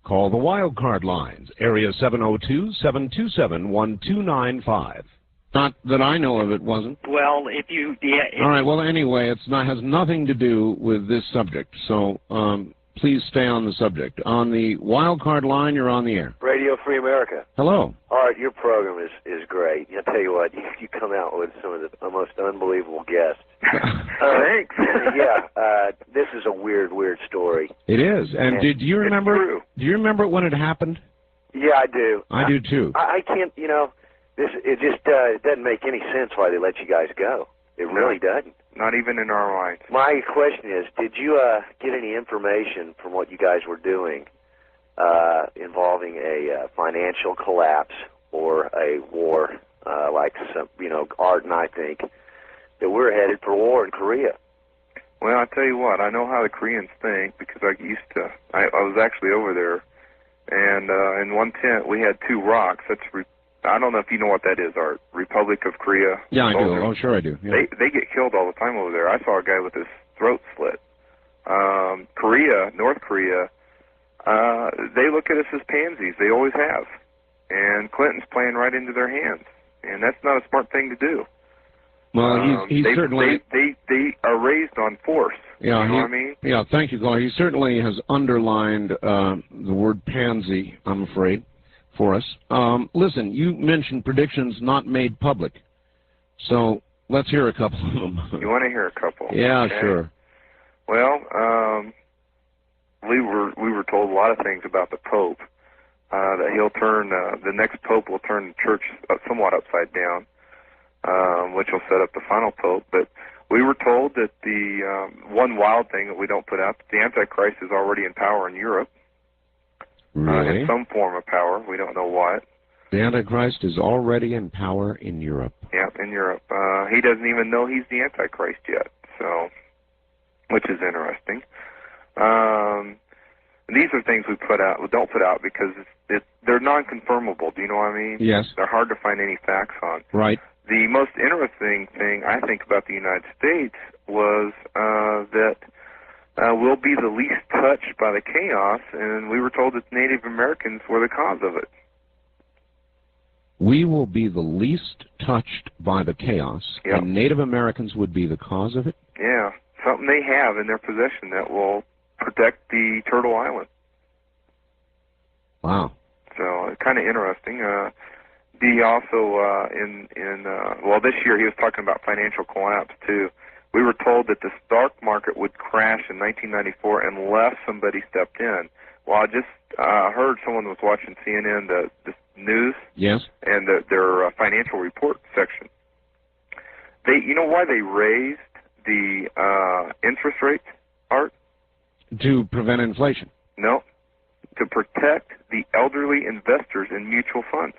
Call the wild card lines, area 702-727-1295. Not that I know of, it wasn't. Well, if you... All right, well, anyway, it has nothing to do with this subject, so please stay on the subject. On the wild card line, you're on the air. Radio Free America. Hello. Art, your program is great. I'll tell you what, you come out with some of the most unbelievable guests. Thanks. Yeah, this is a weird story. It is. And do you remember? Do you remember when it happened? Yeah, I do. I do too. I can't. It just it doesn't make any sense why they let you guys go. It really doesn't. Not even in our minds. My question is, did you get any information from what you guys were doing involving a financial collapse or a war, like some, Art and I think that we're headed for war in Korea? Well, I tell you what, I know how the Koreans think because I was actually over there, and in one tent we had two rocks. I don't know if you know what that is, Art. Republic of Korea. Yeah, I do. Oh, sure I do. Yeah. They get killed all the time over there. I saw a guy with his throat slit. North Korea, they look at us as pansies. They always have. And Clinton's playing right into their hands. And that's not a smart thing to do. Well, he's certainly... They are raised on force. Yeah, you know what I mean? Yeah, thank you, Glenn. He certainly has underlined the word pansy, I'm afraid, for us. Listen, you mentioned predictions not made public. So let's hear a couple of them. You want to hear a couple? Yeah, okay. Sure. Well, we were told a lot of things about the Pope. That he'll turn, the next Pope will turn the church somewhat upside down, which will set up the final Pope. But we were told that the one wild thing that we don't put out, the Antichrist is already in power in Europe. Really? In some form of power. We don't know what. The Antichrist is already in power in Europe. Yeah, in Europe. He doesn't even know he's the Antichrist yet, so, which is interesting. These are things we don't put out because they're non-confirmable. Do you know what I mean? Yes. They're hard to find any facts on. Right. The most interesting thing I think about the United States was that we'll be the least touched by the chaos, and we were told that Native Americans were the cause of it. We will be the least touched by the chaos, yep. And Native Americans would be the cause of it? Yeah, something they have in their possession that will protect the Turtle Island. Wow. So it's kind of interesting. He also, this year he was talking about financial collapse, too. We were told that the stock market would crash in 1994 unless somebody stepped in. Well, I just heard someone was watching CNN, the news, yes, and their financial report section. You know why they raised the interest rates, Art? To prevent inflation. No, to protect the elderly investors in mutual funds,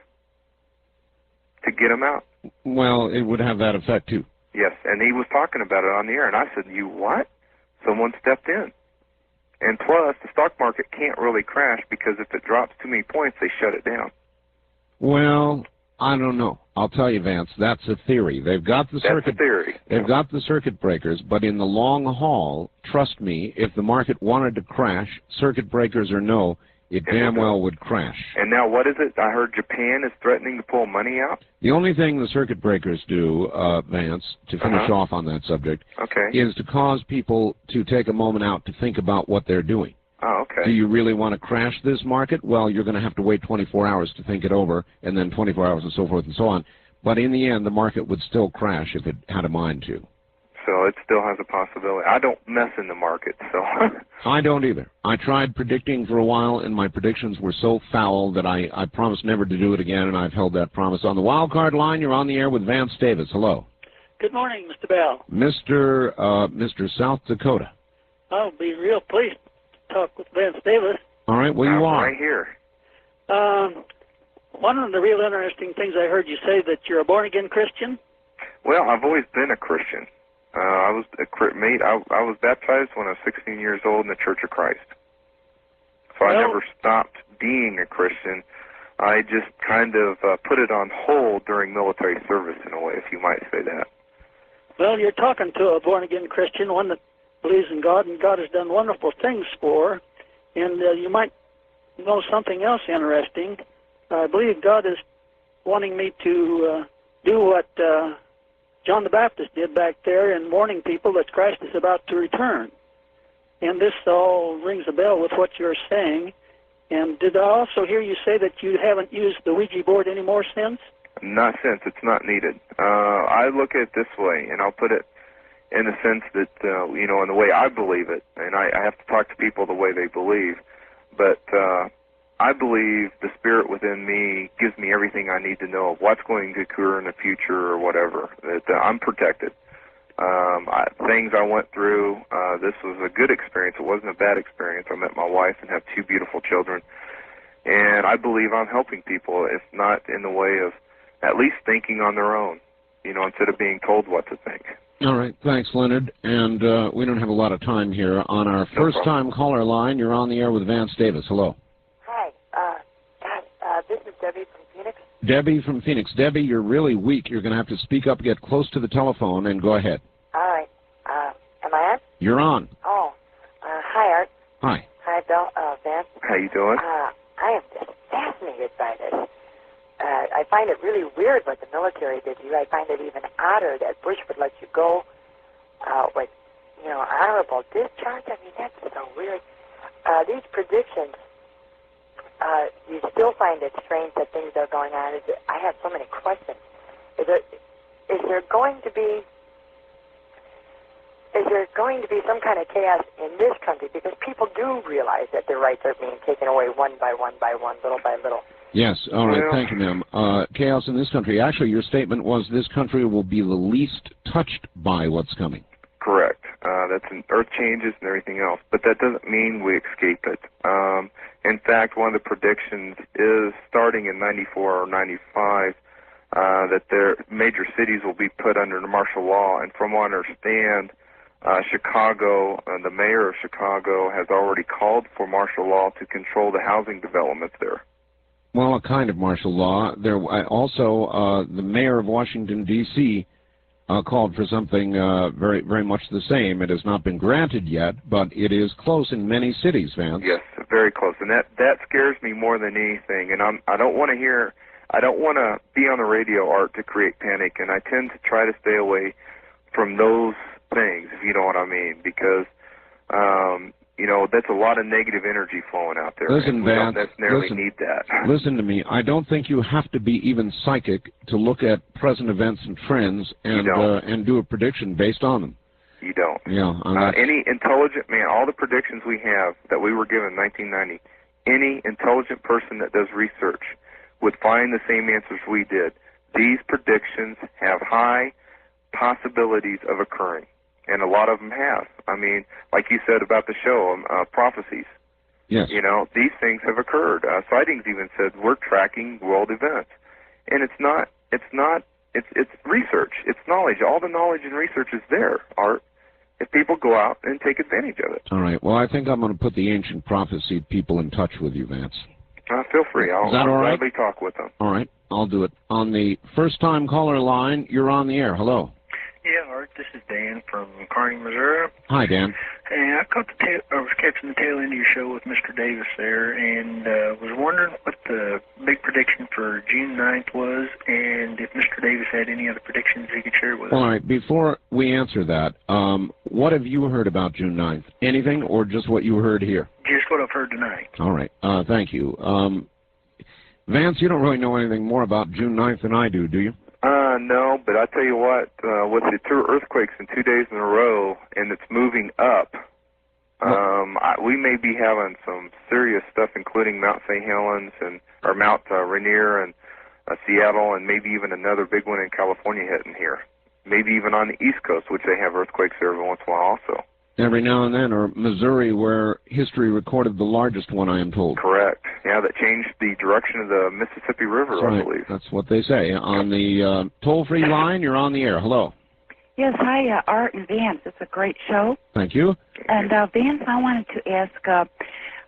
to get them out. Well, it would have that effect, too. Yes, and he was talking about it on the air, and I said, you what? Someone stepped in. And plus, the stock market can't really crash because if it drops too many points, they shut it down. Well, I don't know. I'll tell you, Vance, that's a theory. They've got the circuit. That's a theory. They've got the circuit breakers, but in the long haul, trust me, if the market wanted to crash, circuit breakers or no, it damn well would crash. And now what is it? I heard Japan is threatening to pull money out? The only thing the circuit breakers do, Vance, to finish off on that subject, is to cause people to take a moment out to think about what they're doing. Oh, okay. Do you really want to crash this market? Well, you're going to have to wait 24 hours to think it over, and then 24 hours and so forth and so on. But in the end, the market would still crash if it had a mind to. So it still has a possibility. I don't mess in the market, so. I don't either. I tried predicting for a while, and my predictions were so foul that I promised never to do it again, and I've held that promise. On the wild card line, you're on the air with Vance Davis. Hello. Good morning, Mr. Bell. Mr. South Dakota. I'll be real pleased to talk with Vance Davis. All right, well, you are. Right here. One of the real interesting things I heard you say that you're a born-again Christian. Well, I've always been a Christian. I was baptized when I was 16 years old in the Church of Christ. So I never stopped being a Christian. I just kind of put it on hold during military service, in a way, if you might say that. Well, you're talking to a born-again Christian, one that believes in God, and God has done wonderful things for her. And you might know something else interesting. I believe God is wanting me to do what John the Baptist did back there in warning people that Christ is about to return. And this all rings a bell with what you're saying. And did I also hear you say that you haven't used the Ouija board anymore since? Not since. It's not needed. I look at it this way, and I'll put it in the sense that, you know, in the way I believe it, and I have to talk to people the way they believe, but I believe the spirit within me gives me everything I need to know of what's going to occur in the future or whatever, that I'm protected. Things I went through, this was a good experience. It wasn't a bad experience. I met my wife and have 2 beautiful children, and I believe I'm helping people, if not in the way of at least thinking on their own, you know, instead of being told what to think. All right. Thanks, Leonard. And we don't have a lot of time here. On our first-time caller line, you're on the air with Vance Davis. Hello. Hi. This is Debbie from Phoenix. Debbie from Phoenix. Debbie, you're really weak. You're going to have to speak up, get close to the telephone, and go ahead. All right. Am I on? You're on. Oh. Hi, Art. Hi. Hi, Bill. Vance. How you doing? I am just fascinated by this. I find it really weird what the military did to you. I find it even odder that Bush would let you go with, you know, honorable discharge. I mean, that's so weird. These predictions, you still find it strange that things are going on. I have so many questions. Is there going to be some kind of chaos in this country? Because people do realize that their rights are being taken away one by one, little by little. Yes. All right. Thank you, ma'am. Chaos in this country. Actually, your statement was this country will be the least touched by what's coming. Correct. That's in earth changes and everything else. But that doesn't mean we escape it. In fact, one of the predictions is starting in 94 or 95 that their major cities will be put under martial law. And from what I understand, Chicago, the mayor of Chicago has already called for martial law to control the housing developments there. Well, a kind of martial law. There also, the mayor of Washington, D.C., called for something very, very much the same. It has not been granted yet, but it is close in many cities, Vance. Yes, very close, and that scares me more than anything. And I don't want to be on the radio, Art, to create panic, and I tend to try to stay away from those things, if you know what I mean, because you know, that's a lot of negative energy flowing out there. Listen, we Vance, don't necessarily need that. Listen to me. I don't think you have to be even psychic to look at present events and trends and do a prediction based on them. You don't. Yeah. Any intelligent man, all the predictions we have that we were given in 1990, any intelligent person that does research would find the same answers we did. These predictions have high possibilities of occurring. And a lot of them have. I mean, like you said about the show, prophecies. Yes. You know, these things have occurred. Sightings even said we're tracking world events, and it's research. It's knowledge. All the knowledge and research is there, Art, if people go out and take advantage of it. All right. Well, I think I'm going to put the ancient prophecy people in touch with you, Vance. Feel free. I'll gladly talk with them. All right. I'll do it. On the first-time caller line, you're on the air. Hello. Yeah, Art, this is Dan from Kearney, Missouri. Hi, Dan. And I was catching the tail end of your show with Mr. Davis there, and was wondering what the big prediction for June 9th was, and if Mr. Davis had any other predictions he could share with us. All right. Before we answer that, what have you heard about June 9th? Anything, or just what you heard here? Just what I've heard tonight. All right. Thank you. Vance, you don't really know anything more about June 9th than I do you? No, but I tell you what, with the 2 earthquakes in 2 days in a row, and it's moving up, we may be having some serious stuff, including Mount St. Helens or Mount Rainier and Seattle, and maybe even another big one in California hitting here. Maybe even on the East Coast, which they have earthquakes there every once in a while also. Every now and then, or Missouri, where history recorded the largest one, I am told. Correct. Yeah, that changed the direction of the Mississippi River, I believe. That's what they say. On the toll-free line, you're on the air. Hello. Yes, hi, Art and Vance. It's a great show. Thank you. And Vance, I wanted to ask,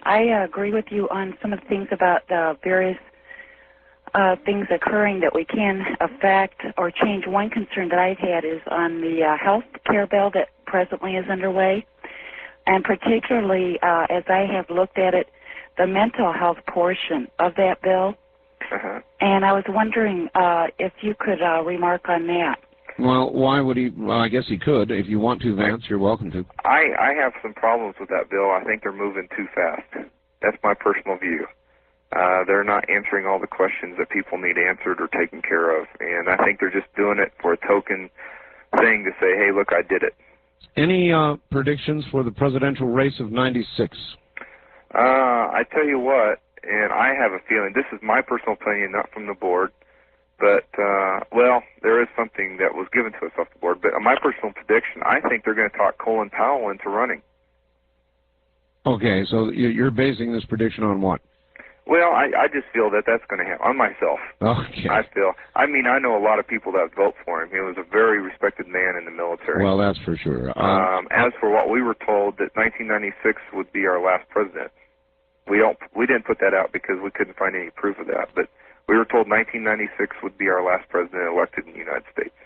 I agree with you on some of the things about the various things occurring that we can affect or change. One concern that I've had is on the health care bill that presently is underway, and particularly as I have looked at it, the mental health portion of that bill. And I was wondering if you could remark on that. Well, why would he? Well, I guess he could. If you want to, Vance, you're welcome to. I have some problems with that bill. I think they're moving too fast. That's my personal view. They're not answering all the questions that people need answered or taken care of, and I think they're just doing it for a token thing to say, hey, look, I did it. Any predictions for the presidential race of '96? I tell you what, and I have a feeling, this is my personal opinion, not from the board, but, well, there is something that was given to us off the board, but my personal prediction, I think they're going to talk Colin Powell into running. Okay, so you're basing this prediction on what? Well, I just feel that that's going to happen, on myself. Okay. I mean, I know a lot of people that vote for him. He was a very respected man in the military. Well, that's for sure. As for what we were told, that 1996 would be our last president. We didn't put that out because we couldn't find any proof of that, but we were told 1996 would be our last president elected in the United States.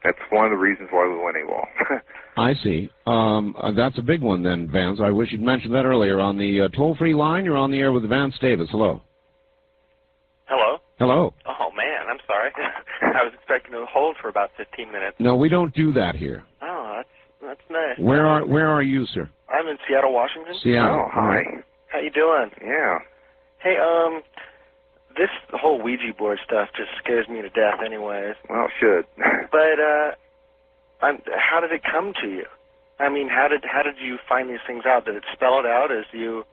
That's one of the reasons why we went AWOL. I see. That's a big one then, Vance. I wish you'd mentioned that earlier. On the toll-free line, you're on the air with Vance Davis. Hello. Hello? Hello. Oh, man, I'm sorry. I was expecting to hold for about 15 minutes. No, we don't do that here. Oh, that's nice. Where are you, sir? I'm in Seattle, Washington. Seattle. Oh, hi. How you doing? Yeah. Hey, this whole Ouija board stuff just scares me to death anyways. Well, it should. But how did it come to you? I mean, how did you find these things out? Did it spell it out as you...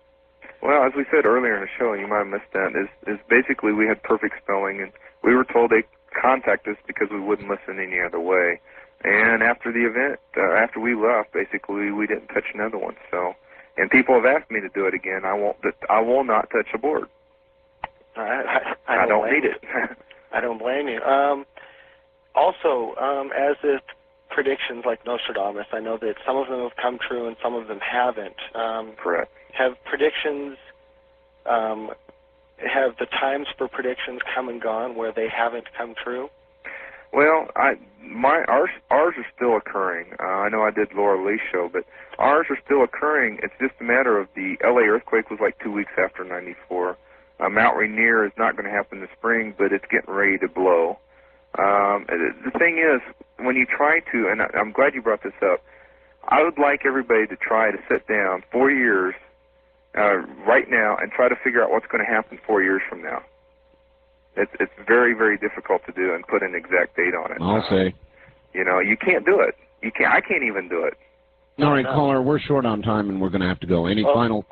Well, as we said earlier in the show, and you might have missed that, is basically we had perfect spelling, and we were told they contact us because we wouldn't listen any other way. And after the event, after we left, basically we didn't touch another one. So, and people have asked me to do it again. I will not touch a board. I don't need it. I don't blame you. Also, as if predictions like Nostradamus, I know that some of them have come true and some of them haven't. Correct. Have predictions, have the times for predictions come and gone where they haven't come true? Well, ours are still occurring. I know I did Laura Lee's show, but ours are still occurring. It's just a matter of the L.A. earthquake was like 2 weeks after '94. Mount Rainier is not going to happen this spring, but it's getting ready to blow. The thing is, when you try to, and I'm glad you brought this up, I would like everybody to try to sit down 4 years right now and try to figure out what's going to happen 4 years from now. It's very, very difficult to do and put an exact date on it. I'll say. You know, you can't do it. I can't even do it. All right, caller, we're short on time and we're going to have to go. Any final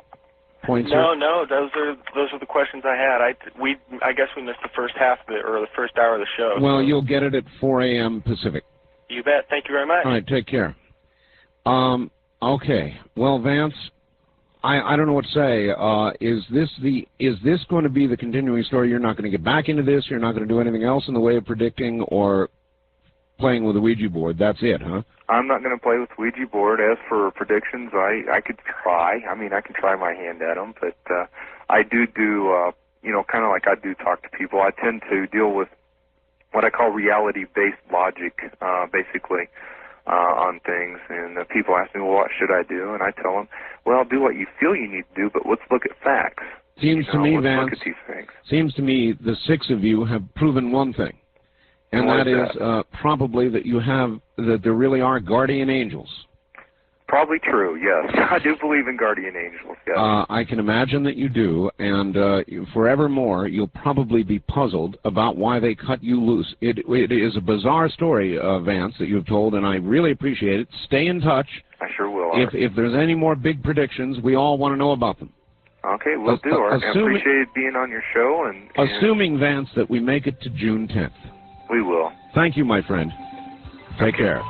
points? No, those are the questions I had. I guess we missed the first half of it, or the first hour of the show. Well, you'll get it at 4 a.m. Pacific. You bet. Thank you very much. All right, take care. Okay. Well, Vance, I don't know what to say. Is this going to be the continuing story? You're not going to get back into this? You're not going to do anything else in the way of predicting or playing with the Ouija board? That's it, huh? I'm not going to play with the Ouija board. As for predictions, I could try. I mean, I can try my hand at them, but I do kind of like I do talk to people. I tend to deal with what I call reality-based logic, basically, on things. And people ask me, well, what should I do? And I tell them, well, do what you feel you need to do, but let's look at facts. Seems to me, Vance, look at these things. Seems to me the six of you have proven one thing. And that is probably that there really are guardian angels. Probably true, yes. I do believe in guardian angels, yes. I can imagine that you do, and forevermore you'll probably be puzzled about why they cut you loose. It is a bizarre story, Vance, that you've told, and I really appreciate it. Stay in touch. I sure will. If there's any more big predictions, we all want to know about them. Okay, we'll do. I appreciate being on your show. And assuming, Vance, that we make it to June 10th. We will. Thank you, my friend. Take care.